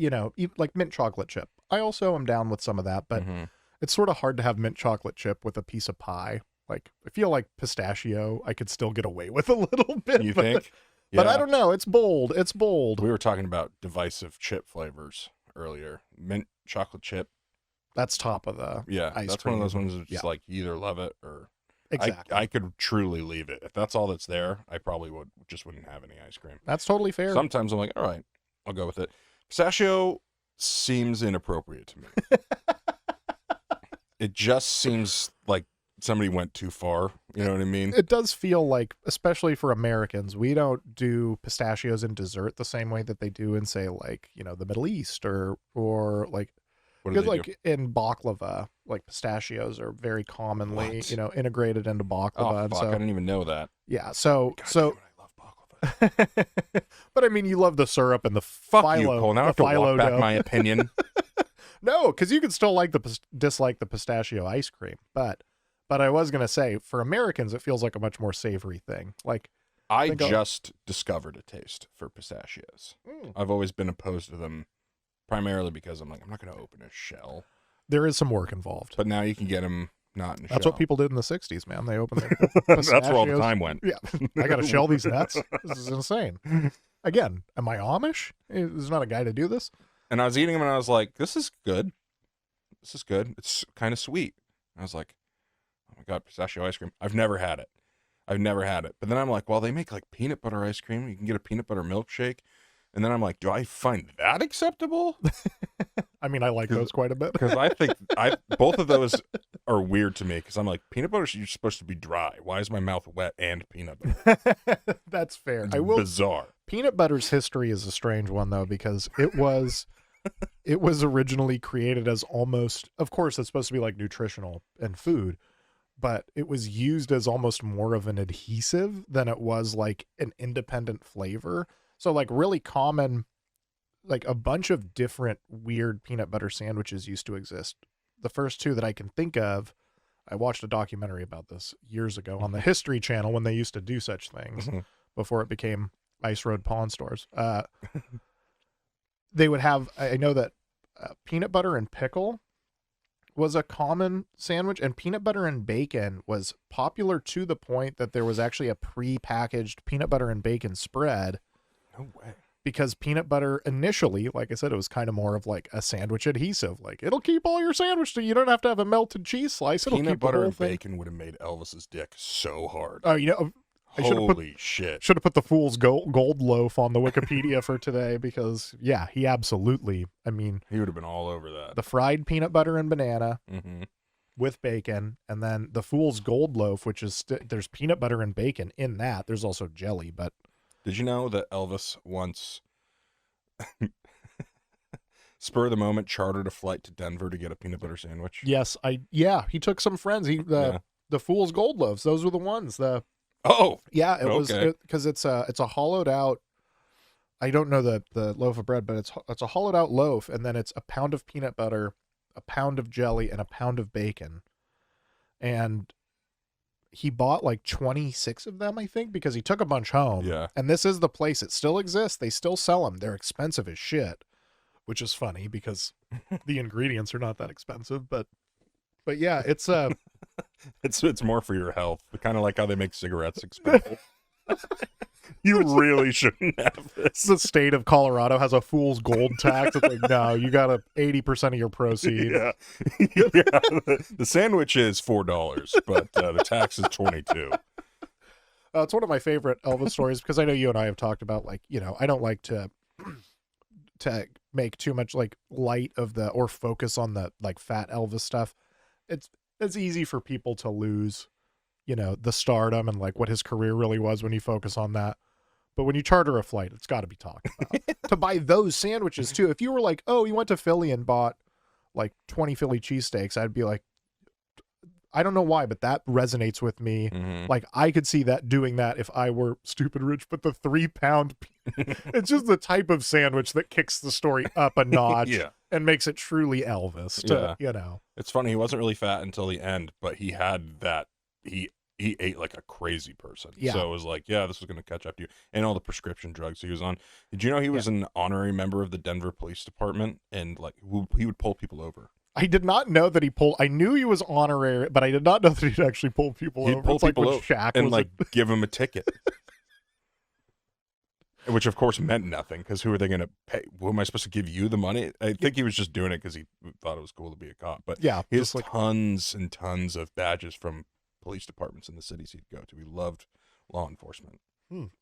Like mint chocolate chip. I also am down with some of that, but Mhm. it's sort of hard to have mint chocolate chip with a piece of pie. Like, I feel like pistachio, I could still get away with a little bit. You but, think? But I Yeah. don't know. It's bold. It's bold. We were talking about divisive chip flavors earlier. Mint chocolate chip. That's top of the Yeah. ice That's cream. one of those ones that's just Yeah. like you either love it or Exactly. I could truly leave it. If that's all that's there, I probably wouldn't have any ice cream. That's totally fair. Sometimes I'm like, all right, I'll go with it. Pistachio seems inappropriate to me. It just seems like somebody went too far. You know what I mean? It does feel like, especially for Americans, we don't do pistachios in dessert the same way that they do in, say, like, the Middle East or like, What do because they like do? in baklava, like pistachios are very commonly, What? integrated into baklava. Oh, And fuck, so I didn't even know that. yeah, so God damn it, I love baklava. but I mean, you love the syrup and the Fuck phyllo, you, Cole. Now I the have to walk phyllo back dough. my opinion. No, because you can still like dislike the pistachio ice cream, but I was gonna say, for Americans, it feels like a much more savory thing. Like, I Think I'll- just discovered a taste for pistachios. I've always been opposed to them, primarily because I'm like, I'm not going to open a shell. there is some work involved. But now you can get them not in a That's shell. what people did in the '60s, man. They opened their That's where all the pistachios. time went. Yeah, I gotta shell these nuts. This is insane. Again, am I Amish? There's not a guy to do this. And I was eating them and I was like, this is good. This is good. It's kind of sweet. And I was like, oh my God, pistachio ice cream. I've never had it. But then I'm like, well, they make like peanut butter ice cream. You can get a peanut butter milkshake. And then I'm like, do I find that acceptable? I mean, I like those quite a bit. Because I think both of those are weird to me. Because I'm like, peanut butter is supposed to be dry. Why is my mouth wet and peanut butter? That's fair. It's I will. bizarre. Peanut butter's history is a strange one, though, because it was originally created as almost, of course, it's supposed to be like nutritional and food, but it was used as almost more of an adhesive than it was like an independent flavor. So like really common, like a bunch of different weird peanut butter sandwiches used to exist. The first two that I can think of, I watched a documentary about this years ago on the History Channel when they used to do such things before it became Ice Road Pawn Stores. They would have, I know that peanut butter and pickle was a common sandwich, and peanut butter and bacon was popular to the point that there was actually a pre-packaged peanut butter and bacon spread. No way. Because peanut butter initially, like I said, it was kind of more of like a sandwich adhesive. Like, it'll keep all your sandwich, so you don't have to have a melted cheese slice. It'll Peanut keep the butter whole and thing. bacon would have made Elvis's dick so hard. Oh, I should have put Holy shit. Should have put the fool's gold loaf on the Wikipedia for today because, yeah, he absolutely, I mean, He would have been all over that. the fried peanut butter and banana Mm-hmm. with bacon, and then the fool's gold loaf, which is, there's peanut butter and bacon in that. There's also jelly, but. Did you know that Elvis once, spur of the moment, chartered a flight to Denver to get a peanut butter sandwich? Yes, he took some friends. The fool's gold loaves, those were the ones. Oh, Yeah, it was Okay. because it's a hollowed out. I don't know the loaf of bread, but it's a hollowed out loaf, and then it's a pound of peanut butter, a pound of jelly, and a pound of bacon. And he bought like 26 of them, I think, because he took a bunch home. Yeah. And this is the place. It still exists. They still sell them. They're expensive as shit, which is funny because the ingredients are not that expensive. But yeah, it's it's more for your health. Kind of like how they make cigarettes expensive. You really shouldn't have this. the state of Colorado has a fool's gold tax. It's like, no, you got to 80% of your proceeds. Yeah, yeah. The sandwich is $4, but the tax is $22. It's one of my favorite Elvis stories because I know you and I have talked about, like, I don't like to make too much like light of or focus on the like fat Elvis stuff. It's easy for people to lose the stardom and like what his career really was when you focus on that. But when you charter a flight, it's got to be talked about. To buy those sandwiches too. If you were like, oh, you went to Philly and bought like 20 Philly cheesesteaks, I'd be like, I don't know why, but that resonates with me. Like I could see that doing that if I were stupid rich, but the 3-pound, it's just the type of sandwich that kicks the story up a notch and makes it truly Elvis to, It's funny. He wasn't really fat until the end, but he had that, he ate like a crazy person. Yeah. So it was like, yeah, this was going to catch up to you. And all the prescription drugs he was on. Did you know he was an honorary member of the Denver Police Department? And like he would pull people over. I did not know that I knew he was honorary, but I did not know that he'd actually pull people over. Pull it's like people when over Shaq and was like give him a ticket. Which of course meant nothing, because who are they going to pay? Who am I supposed to give you the money? I think he was just doing it because he thought it was cool to be a cop. But he has tons and tons of badges from police departments in the cities he'd go to. He loved law enforcement.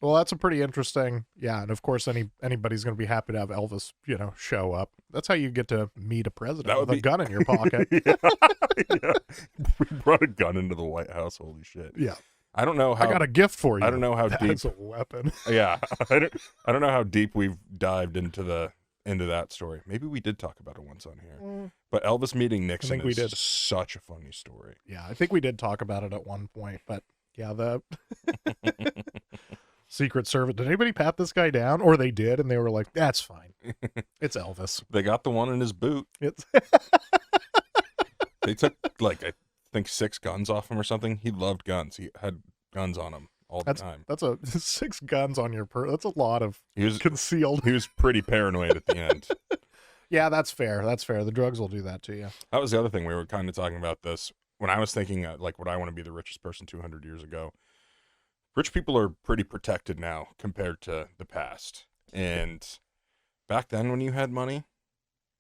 Well, that's a pretty interesting, and of course anybody's going to be happy to have Elvis, show up. That's how you get to meet a president with a gun in your pocket. We brought a gun into the White House. Holy shit. Yeah. I don't know how. I got a gift for you. I don't know how deep. That's a weapon. Yeah. I don't know how deep we've dived into that story. Maybe we did talk about it once on here. But Elvis meeting Nixon is such a funny story. Yeah, I think we did talk about it at one point, but yeah, the Secret Service. Did anybody pat this guy down? Or they did, and they were like, that's fine. It's Elvis. They got the one in his boot. They took, like, I think 6 guns off him or something. He loved guns. He had guns on him all the time. That's 6 guns on your that's a lot of concealed. He was pretty paranoid at the end. Yeah, that's fair. That's fair. The drugs will do that to you. That was the other thing. We were kind of talking about this. When I was thinking, like, would I want to be the richest person 200 years ago? Rich people are pretty protected now compared to the past. And back then when you had money,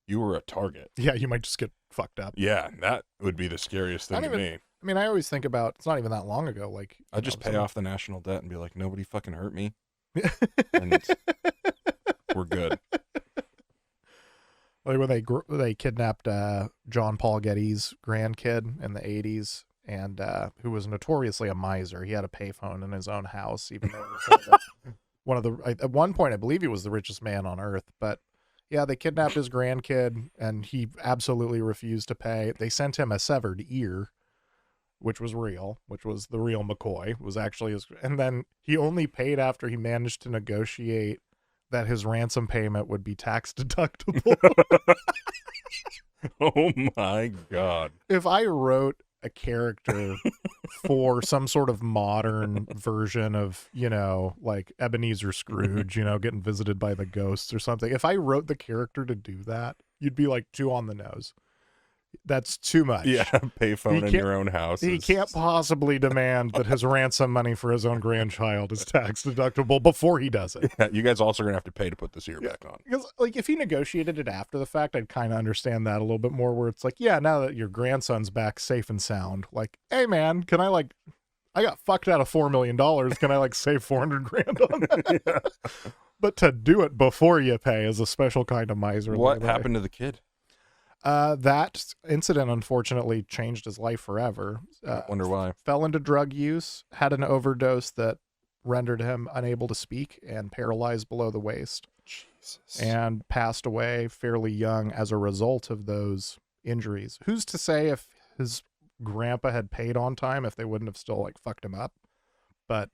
you were a target. Yeah, you might just get fucked up. Yeah, that would be the scariest thing to me. I mean, I always think about, it's not even that long ago. Like, I'd just pay off the national debt and be like, nobody fucking hurt me. And we're good. Like when they kidnapped John Paul Getty's grandkid in the 80s, and who was notoriously a miser. He had a payphone in his own house, even though it was at one point I believe he was the richest man on earth. But yeah, they kidnapped his grandkid, and he absolutely refused to pay. They sent him a severed ear, which was real, which was the real McCoy, was actually his. And then he only paid after he managed to negotiate that his ransom payment would be tax deductible. Oh my God. If I wrote a character for some sort of modern version of, like Ebenezer Scrooge, getting visited by the ghosts or something, if I wrote the character to do that, you'd be like too on the nose. That's too much. Yeah, payphone in your own house. He can't possibly demand that his ransom money for his own grandchild is tax deductible before he does it. Yeah, you guys also are going to have to pay to put this ear back on. Because, like, if he negotiated it after the fact, I'd kind of understand that a little bit more, where it's like, yeah, now that your grandson's back safe and sound, like, hey, man, can I got fucked out of $4 million. Can I, save 400 grand on that? Yeah. But to do it before you pay is a special kind of miser. What happened to the kid? That incident unfortunately changed his life forever. I wonder why. Fell into drug use, had an overdose that rendered him unable to speak and paralyzed below the waist. Jesus. And passed away fairly young as a result of those injuries. Who's to say if his grandpa had paid on time, if they wouldn't have still fucked him up? But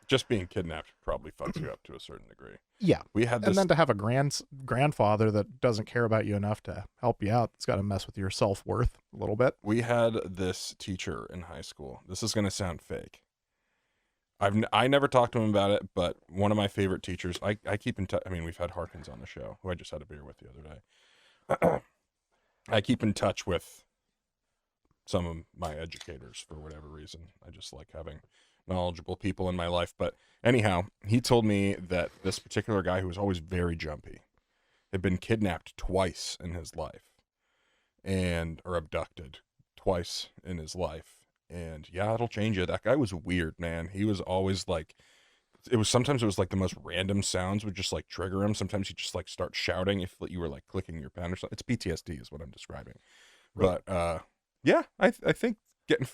just being kidnapped probably fucks you up to a certain degree. Yeah. We had this... And then to have a grandfather that doesn't care about you enough to help you out, it's got to mess with your self-worth a little bit. We had this teacher in high school. This is going to sound fake. I never talked to him about it, but one of my favorite teachers, I keep in touch. I mean, we've had Harkins on the show, who I just had a beer with the other day. I keep in touch with some of my educators for whatever reason. I just like having knowledgeable people in my life. But anyhow, he told me that this particular guy, who was always very jumpy, had been kidnapped twice in his life, or abducted twice in his life. And yeah, it'll change you. That guy was weird, man. He was always sometimes it was the most random sounds would just trigger him. Sometimes he'd just start shouting if you were clicking your pen or something. It's PTSD is what I'm describing. Right. But yeah, I think getting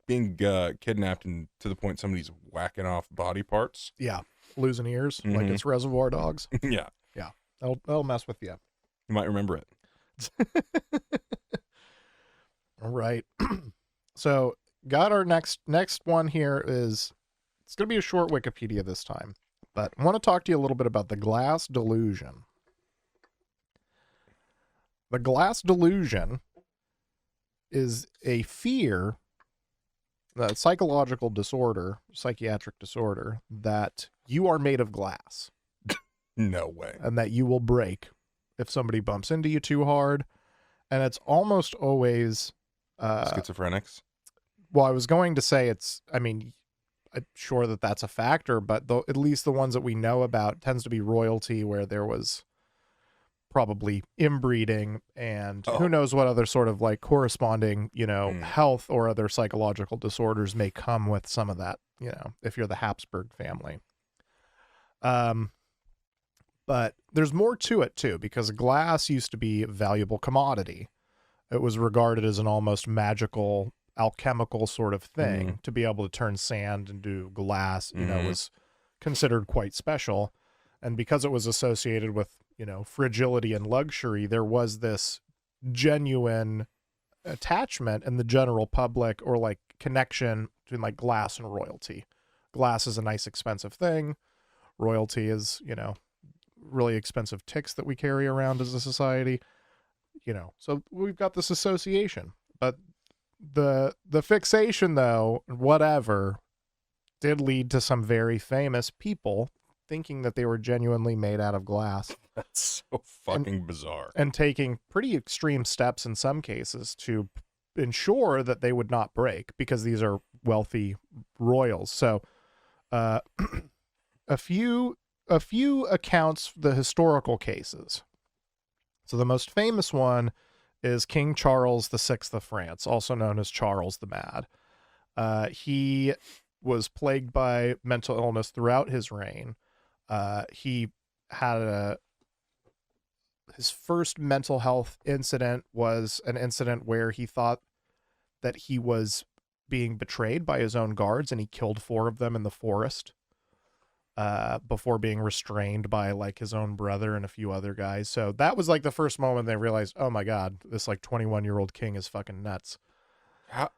being kidnapped and to the point somebody's whacking off body parts. Yeah. Losing ears like it's Reservoir Dogs. Yeah. Yeah. That'll mess with you. You might remember it. All right. So got our next one here is, it's going to be a short Wikipedia this time, but I want to talk to you a little bit about the glass delusion. The glass delusion is a fear, a psychological disorder, psychiatric disorder, that you are made of glass. No way. And that you will break if somebody bumps into you too hard. And it's almost always... schizophrenics? Well, I was going to say I'm sure that that's a factor, but at least the ones that we know about tends to be royalty, where there was probably inbreeding and who knows what other sort of like corresponding, health or other psychological disorders may come with some of that, if you're the Habsburg family. But there's more to it too, because glass used to be a valuable commodity. It was regarded as an almost magical alchemical sort of thing. To be able to turn sand into glass, was considered quite special. And because it was associated with, fragility and luxury, there was this genuine attachment in the general public, or like connection between like glass and royalty. Glass is a nice expensive thing. Royalty is, really expensive ticks that we carry around as a society. So we've got this association, but the fixation, though, whatever, did lead to some very famous people thinking that they were genuinely made out of glass. That's so fucking bizarre. And taking pretty extreme steps in some cases to ensure that they would not break, because these are wealthy royals. So a few accounts, the historical cases. So the most famous one is King Charles VI of France, also known as Charles the Mad. He was plagued by mental illness throughout his reign. He had his first mental health incident was an incident where he thought that he was being betrayed by his own guards, and he killed 4 of them in the forest. Before being restrained by like his own brother and a few other guys. So that was like the first moment they realized, oh my God, this like 21-year-old king is fucking nuts. I'm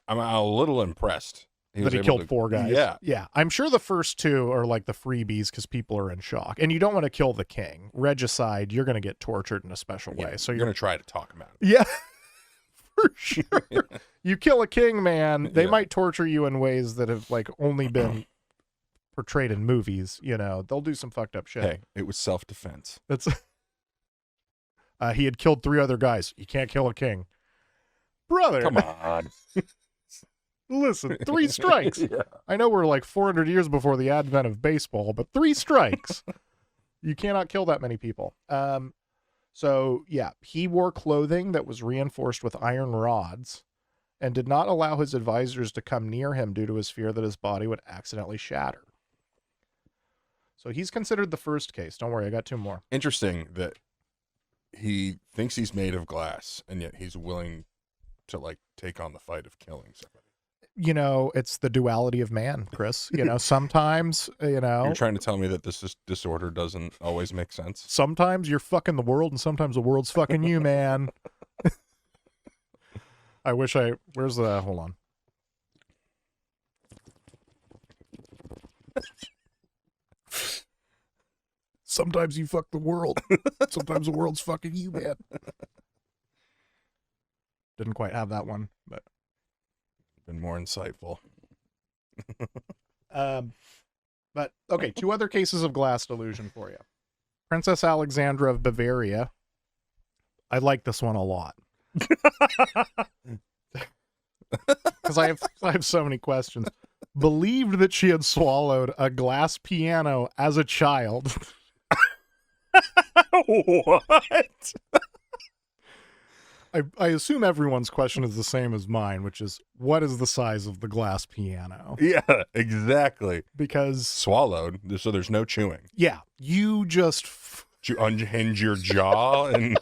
a little impressed. That he killed 4 guys. Yeah. Yeah. I'm sure the first 2 are like the freebies because people are in shock. And you don't want to kill the king. Regicide, you're going to get tortured in a special way. So you're going to try to talk him out. Yeah. For sure. You kill a king, man, they might torture you in ways that have like only been portrayed in movies. They'll do some fucked up shit. Hey, it was self-defense. That's he had killed 3 other guys. You can't kill a king, brother. Come on. Listen, 3 strikes. Yeah. I know we're like 400 years before the advent of baseball, but 3 strikes. You cannot kill that many people. So yeah, he wore clothing that was reinforced with iron rods and did not allow his advisors to come near him due to his fear that his body would accidentally shatter. So he's considered the first case. Don't worry, I got 2 more. Interesting that he thinks he's made of glass, and yet he's willing to like take on the fight of killing somebody. It's the duality of man, Chris. Sometimes, You're trying to tell me that this disorder doesn't always make sense? Sometimes you're fucking the world, and sometimes the world's fucking you, man. Hold on. Sometimes you fuck the world. Sometimes the world's fucking you, man. Didn't quite have that one, but been more insightful. But okay, 2 other cases of glass delusion for you. Princess Alexandra of Bavaria. I like this one a lot. Because I have so many questions. Believed that she had swallowed a glass piano as a child. What? I assume everyone's question is the same as mine, which is, what is the size of the glass piano? Yeah, exactly. Because swallowed, so there's no chewing. Yeah, you just you unhinge your jaw and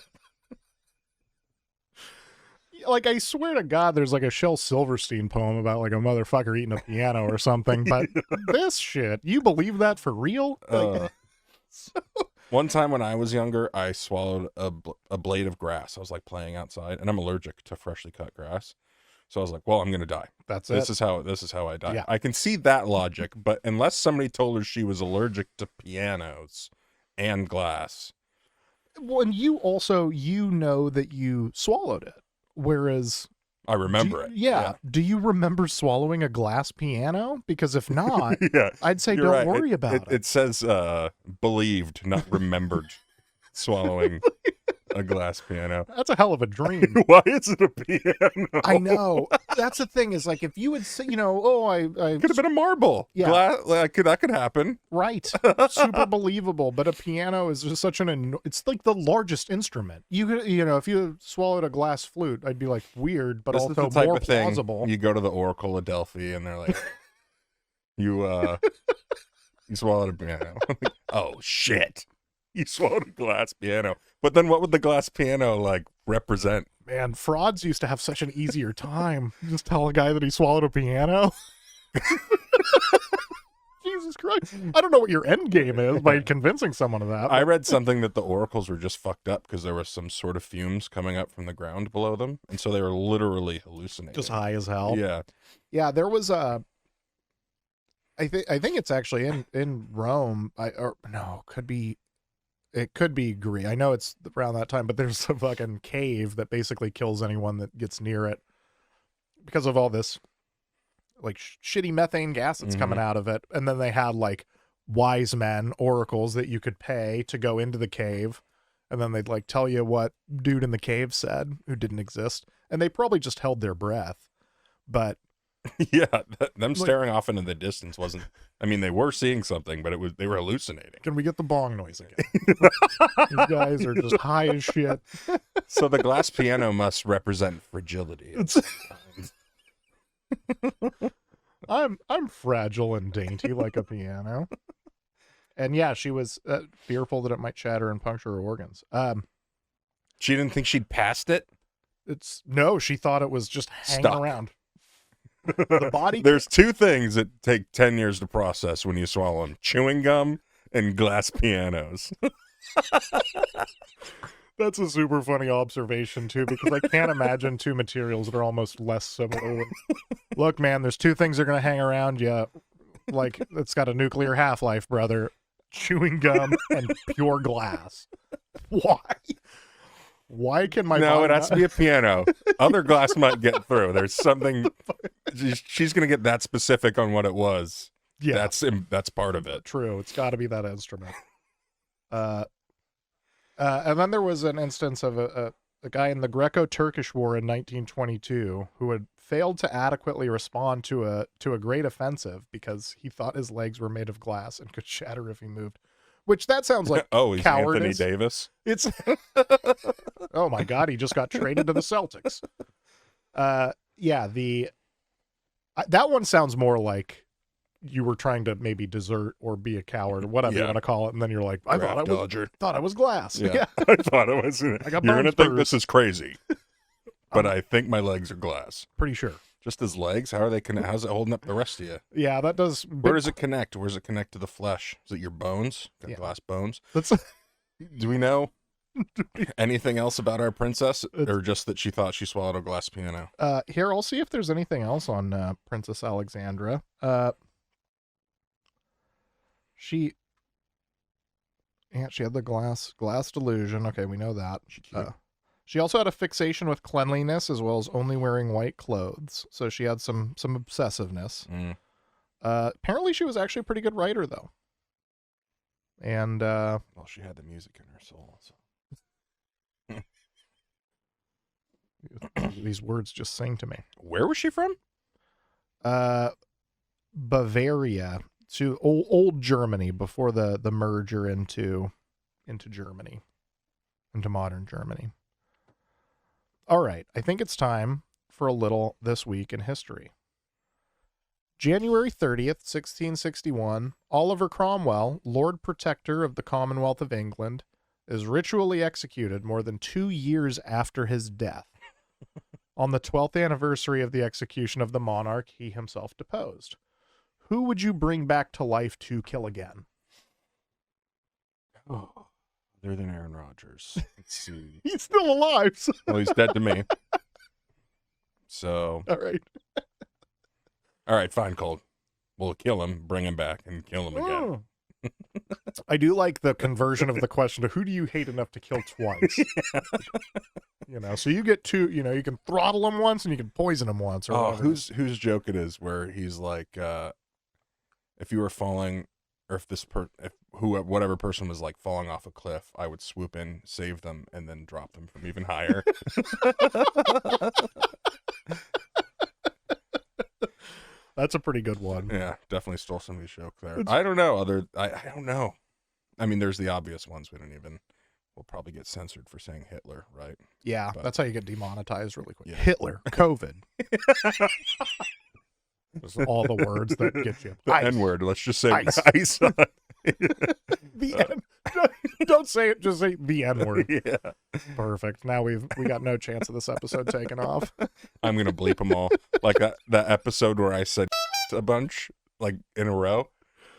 like, I swear to God, there's like a Shel Silverstein poem about like a motherfucker eating a piano or something. But this shit, you believe that for real? Like, One time when I was younger, I swallowed a blade of grass. I was like playing outside, and I'm allergic to freshly cut grass. So I was like, well, I'm going to die. That's This it. is how I die. Yeah. I can see that logic, but unless somebody told her she was allergic to pianos and glass. Well, and you also, you know that you swallowed it. Whereas I remember it. Yeah. Do you remember swallowing a glass piano? Because if not, Yeah, I'd say you're don't right. worry about it. It says believed, not remembered, swallowing a glass piano. That's a hell of a dream. Why is it a piano? I know. That's the thing is like if you would say, you know, oh, I Could have been a marble. Yeah. Glass, that could happen. right. Super believable. But a piano is just such it's like the largest instrument. You know, if you swallowed a glass flute, I'd be like weird, but This is also the type more of thing plausible. you go to the Oracle of Delphi and they're like, you swallowed a piano. Oh shit. You swallowed a glass piano. But then what would the glass piano like represent? Man, frauds used to have such an easier time. You just tell a guy that he swallowed a piano. Jesus Christ. I don't know what your end game is by convincing someone of that. I read something that the oracles were just fucked up because there was some sort of fumes coming up from the ground below them. And so they were literally hallucinating. Just high as hell. Yeah. Yeah, there was a I think it's actually in Rome. It could be Greece. I know it's around that time, but there's a fucking cave that basically kills anyone that gets near it because of all this like shitty methane gas that's coming out of it. And then they had like wise men, oracles that you could pay to go into the cave. And then they'd like tell you what dude in the cave said who didn't exist. And they probably just held their breath. But Yeah, them staring off into the distance wasn't. I mean, they were seeing something, but they were hallucinating. can we get the bong noise again? These guys are just high as shit. So the glass piano must represent fragility. I'm fragile and dainty like a piano. And yeah, she was fearful that it might shatter and puncture her organs. She didn't think she'd passed it. No, she thought it was just hanging Stuck. around. The body. There's two things that take 10 years to process when you swallow them: chewing gum and glass pianos. That's a super funny observation too, because I can't imagine two materials that are almost less similar. Look, man, there's two things that are gonna hang around you. Like it's got a nuclear half-life, brother. Chewing gum and pure glass. Why? Why can my No, body it has to be a piano. Other glass might get through. There's something. She's gonna get that specific on what it was. Yeah, That's part of it. true. It's got to be that instrument. And then there was an instance of a guy in the Greco-Turkish War in 1922 who had failed to adequately respond to a great offensive because he thought his legs were made of glass and could shatter if he moved. Which that sounds like Oh, he's cowardice. Anthony Davis. It's oh my God, he just got traded to the Celtics. Yeah, that one sounds more like you were trying to maybe desert or be a coward or whatever you want to call it, and then you're like, I Draft dodger. thought I was glass. Yeah, I thought it was. I got You're gonna bone think spurs. this is crazy, but I think my legs are glass. Pretty sure. Just his legs? How are they connect? How's it holding up the rest of you? Yeah, that does. Where does it connect? Where does it connect to the flesh? Is it your bones? Got Yeah. glass bones? That's Do we know anything else about our princess, or just that she thought she swallowed a glass piano? here. I'll see if there's anything else on Princess Alexandra. She had the glass delusion. Okay, we know that. She also had a fixation with cleanliness as well as only wearing white clothes. So she had some obsessiveness. Apparently she was actually a pretty good writer though. And Well, she had the music in her soul. So. these words just sing to me. Where was she from? Bavaria, to old Germany before the merger into Germany, into modern Germany. All right, I think it's time for a little This Week in History. January 30th, 1661, Oliver Cromwell, Lord Protector of the Commonwealth of England, is ritually executed more than 2 years after his death. On the 12th anniversary of the execution of the monarch, he himself deposed. Who would you bring back to life to kill again? Oh, other than Aaron Rodgers. Let's see. He's still alive. So. Well, he's dead to me. So. All right. All right, fine, Colt. We'll kill him, bring him back, and kill him again. Oh. I do like the conversion of the question to who do you hate enough to kill twice? You know, so you get two, you know, you can throttle him once and you can poison him once. Or whose joke it is where he's like, if you were falling, or if whatever person was like falling off a cliff, I would swoop in, save them, and then drop them from even higher. That's a pretty good one. Yeah, definitely stole somebody's joke there. I don't know. I don't know. I mean, there's the obvious ones. We'll probably get censored for saying Hitler, right? Yeah, But- that's how you get demonetized really quick. Yeah. Hitler, COVID. Those are all the words that get you. The Ice. N-word. Let's just say Ice. ice. The N. Don't say it. Just say the N-word. Yeah. Perfect. Now we got no chance of this episode taking off. I'm gonna bleep them all. Like that episode where I said a bunch, like in a row.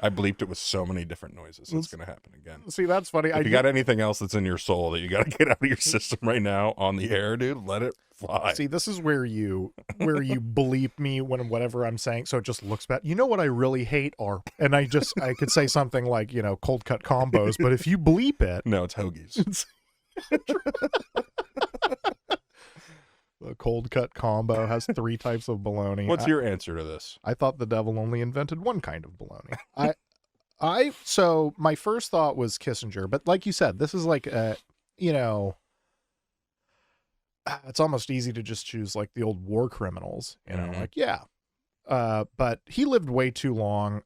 I bleeped it with so many different noises. It's gonna happen again. See, that's funny. If you got anything else that's in your soul that you got to get out of your system right now on the air, dude, let it fly. See, this is where you bleep me when whatever I'm saying, so it just looks bad. You know what I really hate are, and I could say something like, you know, cold cut combos, but if you bleep it, No, it's hoagies. the cold cut combo has 3 types of bologna. What's your answer to this? I thought the devil only invented one kind of bologna. So my first thought was Kissinger, but like you said, this is like you know, it's almost easy to just choose like the old war criminals, you know, Mhm. like, yeah. But he lived way too long.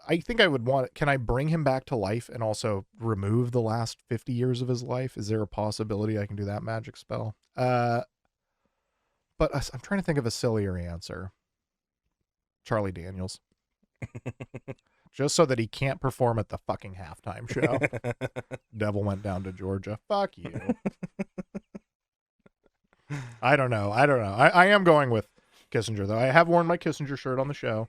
I think I would can I bring him back to life and also remove the last 50 years of his life? Is there a possibility I can do that magic spell? But I'm trying to think of a sillier answer. Charlie Daniels. Just so that he can't perform at the fucking halftime show. Devil went down to Georgia. Fuck you. I don't know. I am going with Kissinger, though. I have worn my Kissinger shirt on the show,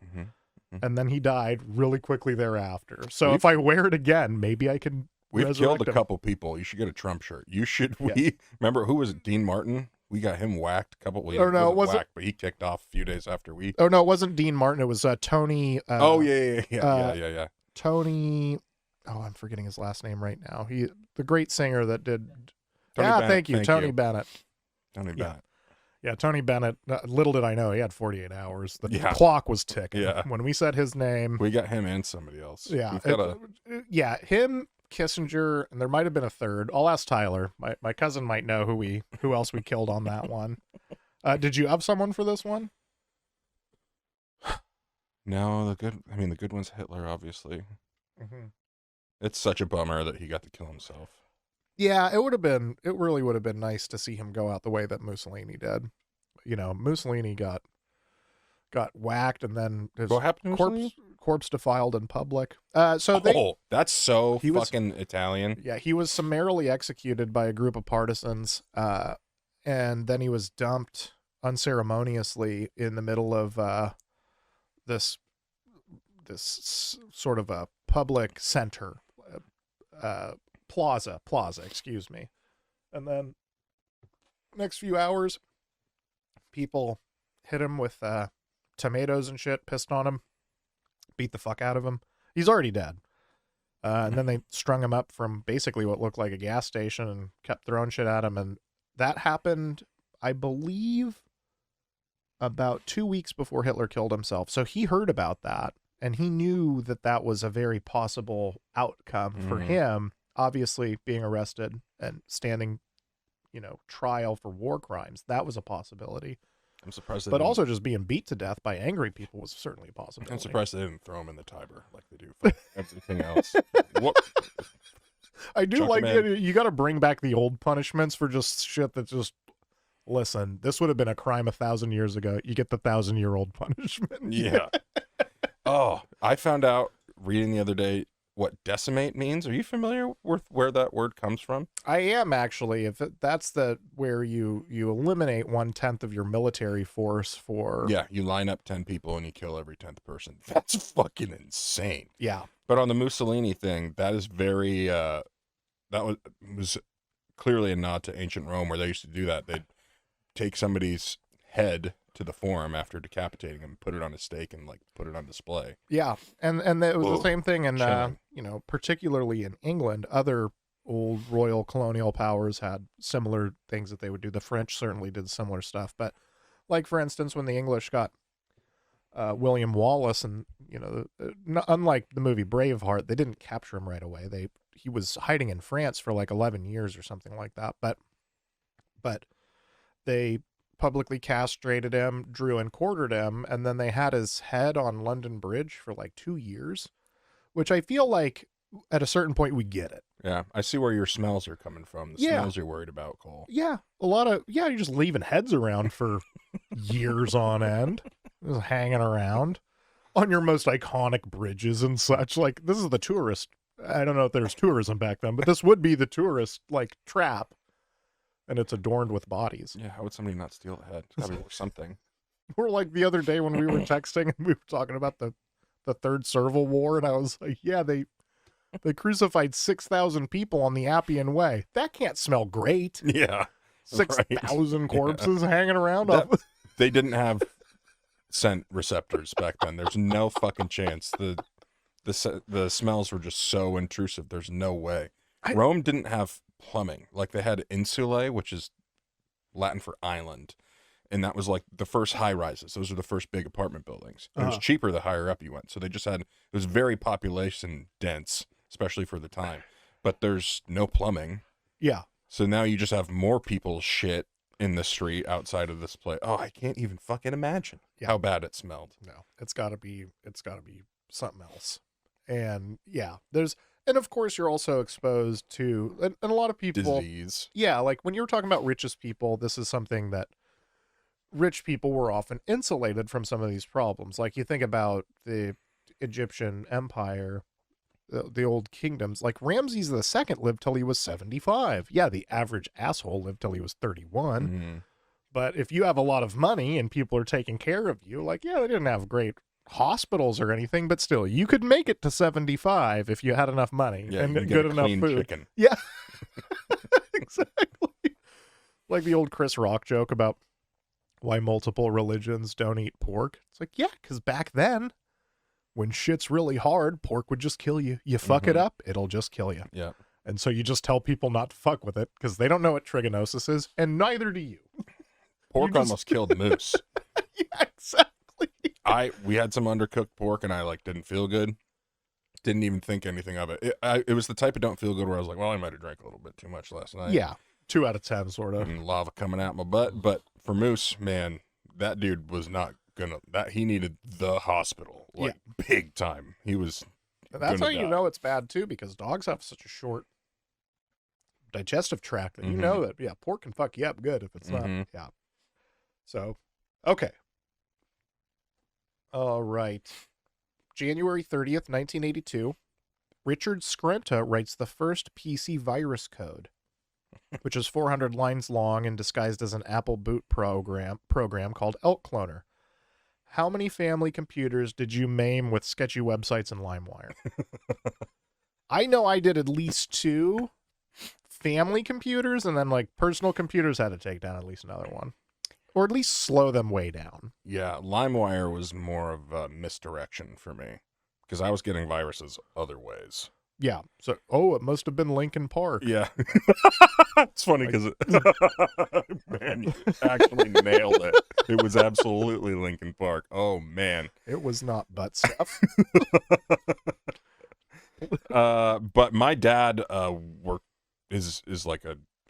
and then he died really quickly thereafter. So if I wear it again, maybe I can We've resurrect killed a him. couple people. You should get a Trump shirt. You should. Yeah. Remember who was it? Dean Martin? We got him whacked a couple. Or no, wasn't was it- whacked, but he kicked off a few days after we. Oh, no, it wasn't Dean Martin. It was Tony. Yeah. Tony. Oh, I'm forgetting his last name right now. The great singer that did. Tony yeah, Bennett, thank you, thank Tony you. Bennett. Tony Yeah. Bennett. Yeah, Tony Bennett. Little did I know he had 48 hours. The Yeah. clock was ticking. Yeah. When we said his name. We got him and somebody else. Yeah. We've got Yeah, him, Kissinger, and there might have been a third. I'll ask Tyler. My cousin might know who else we killed on that one. Did you have someone for this one? No, the good one's Hitler, obviously. Mm-hmm. It's such a bummer that he got to kill himself. Yeah, it really would have been nice to see him go out the way that Mussolini did. You know, Mussolini got whacked and then his What happened to Mussolini? corpse defiled in public. That's so He was- fucking Italian. Yeah, he was summarily executed by a group of partisans, and then he was dumped unceremoniously in the middle of this sort of a public center, plaza, excuse me. And then next few hours, people hit him with tomatoes and shit, pissed on him, beat the fuck out of him. He's already dead. And then they strung him up from basically what looked like a gas station and kept throwing shit at him. And that happened, I believe, about 2 weeks before Hitler killed himself. So he heard about that, and he knew that that was a very possible outcome for Mhm. him. Obviously, being arrested and standing, trial for war crimes, that was a possibility. I'm surprised. But also just being beat to death by angry people was certainly a possibility. I'm surprised they didn't throw him in the Tiber like they do for everything else. What? I do Chuck like him it. You got to bring back the old punishments for just shit that just. Listen, this would have been a crime 1,000 years ago. You get the 1,000-year-old punishment. Yeah. Oh, I found out reading the other day what decimate means? Are you familiar with where that word comes from? I am actually. That's where you eliminate 1/10 of your military force for. Yeah, you line up 10 people and you kill every 10th person. That's fucking insane. Yeah. But on the Mussolini thing, that is very that was clearly a nod to ancient Rome, where they used to do that. They'd take somebody's head to the forum after decapitating him, put it on a stake, and like put it on display. Yeah, and it was Whoa. the same thing in Chilling. particularly in England. Other old royal colonial powers had similar things that they would do. The French certainly did similar stuff, but like for instance, when the English got William Wallace, and unlike the movie Braveheart, they didn't capture him right away. He was hiding in France for like 11 years or something like that, but they publicly castrated him, drew and quartered him, and then they had his head on London Bridge for like 2 years, which I feel like at a certain point we get it. Yeah, I see where your smells are coming from. The Yeah. smells you're worried about, Cole. Yeah, you're just leaving heads around for years on end, just hanging around on your most iconic bridges and such. Like, this is the tourist. I don't know if there's tourism back then, but this would be the tourist like trap, and it's adorned with bodies. Yeah, how would somebody not steal a head? It's gotta be worth something. Or like the other day when we were texting and we were talking about the Third Servile War, and I was like, yeah, they crucified 6,000 people on the Appian Way. That can't smell great. Yeah. 6,000 corpses hanging around. They didn't have scent receptors back then. There's no fucking chance. The smells were just so intrusive. There's no way. Rome didn't have plumbing. Like, they had insulae, which is Latin for island. And that was like the first high rises. Those were the first big apartment buildings. It was cheaper the higher up you went. So they just had, it was very population dense, especially for the time. But there's no plumbing. Yeah. So now you just have more people's shit in the street outside of this place. Oh, I can't even fucking imagine how bad it smelled. No, it's gotta be something else. And yeah, and of course you're also exposed to, and a lot of people, Disease. yeah, like when you're talking about richest people, this is something that rich people were often insulated from some of these problems. Like you think about the Egyptian empire, the old kingdoms, like Ramses II lived till he was 75. Yeah, the average asshole lived till he was 31. Mm-hmm. But if you have a lot of money and people are taking care of you, like, yeah, they didn't have great hospitals or anything, but still, you could make it to 75 if you had enough money and good enough food. Chicken. Yeah, exactly. Like the old Chris Rock joke about why multiple religions don't eat pork. It's like, yeah, because back then, when shit's really hard, pork would just kill you. You fuck it up, it'll just kill you. Yeah. And so you just tell people not to fuck with it because they don't know what trigonosis is, and neither do you. Pork almost killed moose. Yeah, exactly. We had some undercooked pork and I didn't feel good. Didn't even think anything of it. It was the type of don't feel good where I was like, well, I might have drank a little bit too much last night. Yeah, 2 out of 10 sort of. And lava coming out my butt. But for moose, man, that dude was not gonna. He needed the hospital, big time. He was. That's how you know it's bad too, because dogs have such a short digestive tract that you know that pork can fuck you up good if it's not. Yeah. So, okay. All right. January 30th, 1982, Richard Skrenta writes the first PC virus code, which is 400 lines long and disguised as an Apple boot program called Elk Cloner. How many family computers did you maim with sketchy websites and LimeWire? I know I did at least 2 family computers, and then like personal computers had to take down at least another one. Or at least slow them way down. Yeah, LimeWire was more of a misdirection for me because I was getting viruses other ways. Yeah. So, it must have been Linkin Park. Yeah. It's funny because, man, you actually nailed it. It was absolutely Linkin Park. Oh, man. It was not butt stuff. But my dad is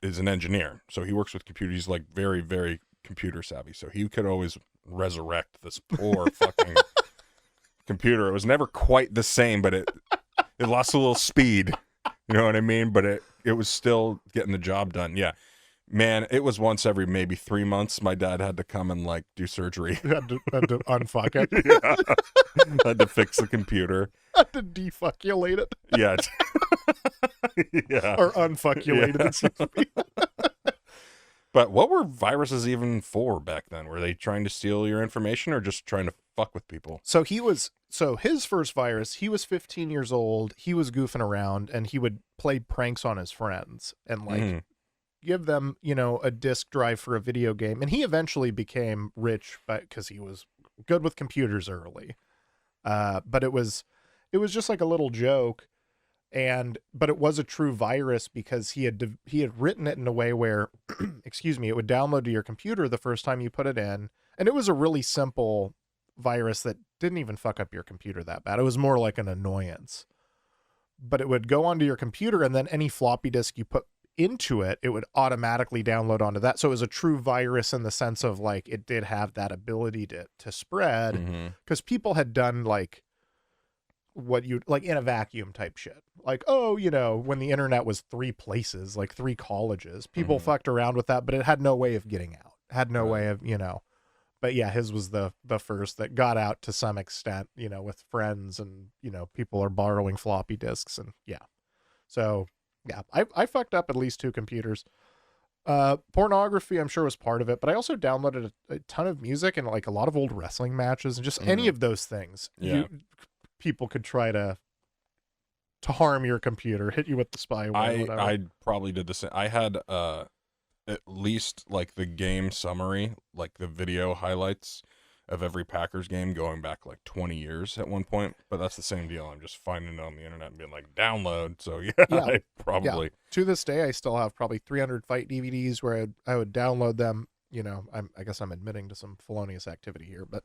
an engineer. So he works with computers. He's like very, very computer savvy, so he could always resurrect this poor fucking computer. It was never quite the same, but it lost a little speed, you know what I mean? But it was still getting the job done. Yeah, Man, it was once every maybe 3 months. My dad had to come and like do surgery. You had to unfuck it. Yeah. Had to fix the computer. Had to defucculate it. Yeah. Yeah. Or unfucculate it, excuse me. But what were viruses even for back then? Were they trying to steal your information or just trying to fuck with people? So his first virus, he was 15 years old, he was goofing around, and he would play pranks on his friends and like give them, a disk drive for a video game. And he eventually became rich because he was good with computers early. But it was just like a little joke. But it was a true virus because he had written it in a way where, excuse me, it would download to your computer the first time you put it in. And it was a really simple virus that didn't even fuck up your computer that bad. It was more like an annoyance. But it would go onto your computer, and then any floppy disk you put into it, it would automatically download onto that. So it was a true virus in the sense of like it did have that ability to spread, because people had done like what you like in a vacuum type shit. Like, when the internet was 3 places, like 3 colleges, people fucked around with that, but it had no way of getting out. Had no way of, But yeah, his was the first that got out to some extent, with friends and, people are borrowing floppy disks and yeah. So yeah, I fucked up at least 2 computers. Pornography, I'm sure, was part of it, but I also downloaded a ton of music and like a lot of old wrestling matches and just any of those things. Yeah. People could try to harm your computer, hit you with the spyware. Whatever. I probably did the same. I had at least like the game summary, like the video highlights of every Packers game going back like 20 years at one point. But that's the same deal. I'm just finding it on the internet and being like, download. So yeah. I probably. Yeah. To this day, I still have probably 300 fight DVDs where I would download them. I guess I'm admitting to some felonious activity here, but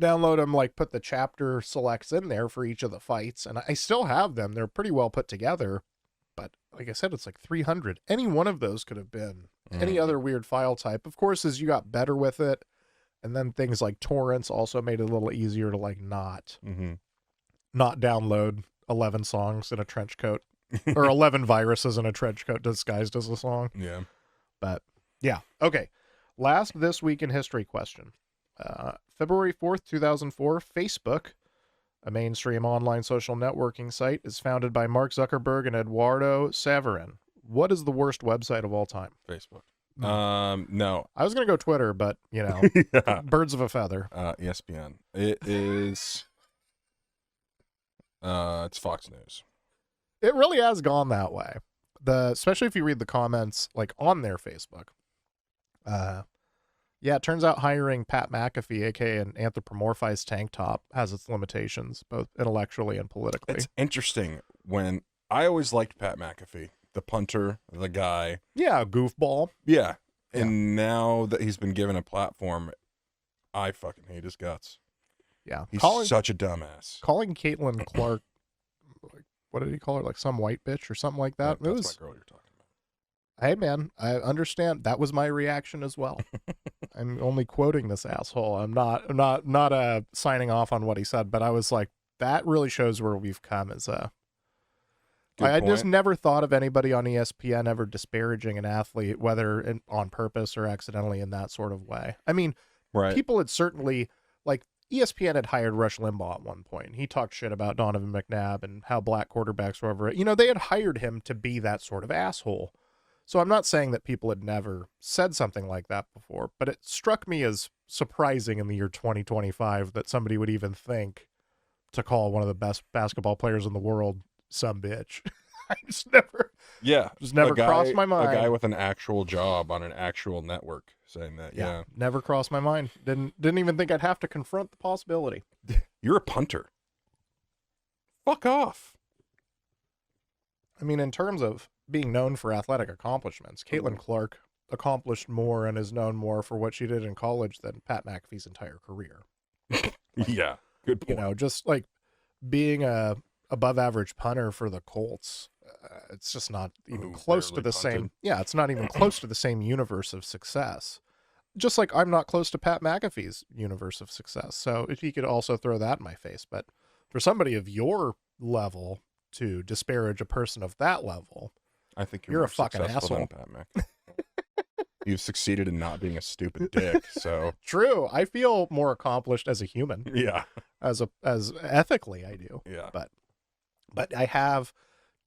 download them, like put the chapter selects in there for each of the fights. And I still have them. They're pretty well put together. But like I said, it's like 300. Any one of those could have been any other weird file type. Of course, as you got better with it, and then things like torrents also made it a little easier to like not download 11 songs in a trench coat or 11 viruses in a trench coat disguised as a song. Yeah. But yeah. Okay. Last This Week in History question. February 4th, 2004, Facebook, a mainstream online social networking site, is founded by Mark Zuckerberg and Eduardo Saverin. What is the worst website of all time? Facebook. No. I was going to go Twitter, but, Yeah. birds of a feather. ESPN. It is. It's Fox News. It really has gone that way. Especially if you read the comments, like on their Facebook. Yeah, it turns out hiring Pat McAfee, aka an anthropomorphized tank top, has its limitations, both intellectually and politically. It's interesting when I always liked Pat McAfee, the punter, the guy. Yeah, goofball. Yeah. And now that he's been given a platform, I fucking hate his guts. Yeah. He's such a dumbass. Calling Caitlin Clark, like, what did he call her? Like some white bitch or something like that? That's my girl you're talking about. Hey, man, I understand. That was my reaction as well. I'm only quoting this asshole. I'm not signing off on what he said, but I was like, that really shows where we've come as a. I just never thought of anybody on ESPN ever disparaging an athlete, whether on purpose or accidentally, in that sort of way. I mean, people had certainly, like, ESPN had hired Rush Limbaugh at one point. He talked shit about Donovan McNabb and how black quarterbacks were over it. They had hired him to be that sort of asshole. So I'm not saying that people had never said something like that before, but it struck me as surprising in the year 2025 that somebody would even think to call one of the best basketball players in the world some bitch. I just never crossed my mind. A guy with an actual job on an actual network saying that. Yeah. Never crossed my mind. Didn't even think I'd have to confront the possibility. You're a punter. Fuck off. I mean, in terms of being known for athletic accomplishments, Caitlin Clark accomplished more and is known more for what she did in college than Pat McAfee's entire career. Yeah, good point. Just like being a above average punter for the Colts, it's just not even close to the same. Yeah, it's not even close to the same universe of success. Just like I'm not close to Pat McAfee's universe of success. So if he could also throw that in my face, but for somebody of your level to disparage a person of that level, I think you're a fucking asshole. Pat You've succeeded in not being a stupid dick. So True. I feel more accomplished as a human, yeah, as ethically I do. yeah. But I have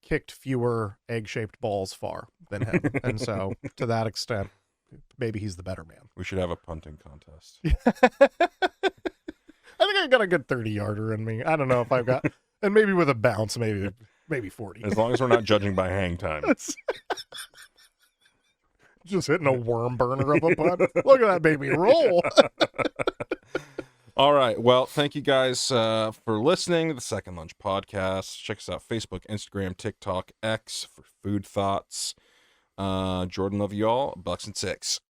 kicked fewer egg-shaped balls far than him. And so to that extent, maybe he's the better man. We should have a punting contest. I think I got a good 30-yarder in me. I don't know if I've got, and maybe with a bounce, maybe 40. As long as we're not judging by hang time. Just hitting a worm burner of a putt. Look at that baby roll. All right. Well, thank you guys for listening to the Second Lunch Podcast. Check us out: Facebook, Instagram, TikTok, X for food thoughts. Jordan, love you all. Bucks and 6.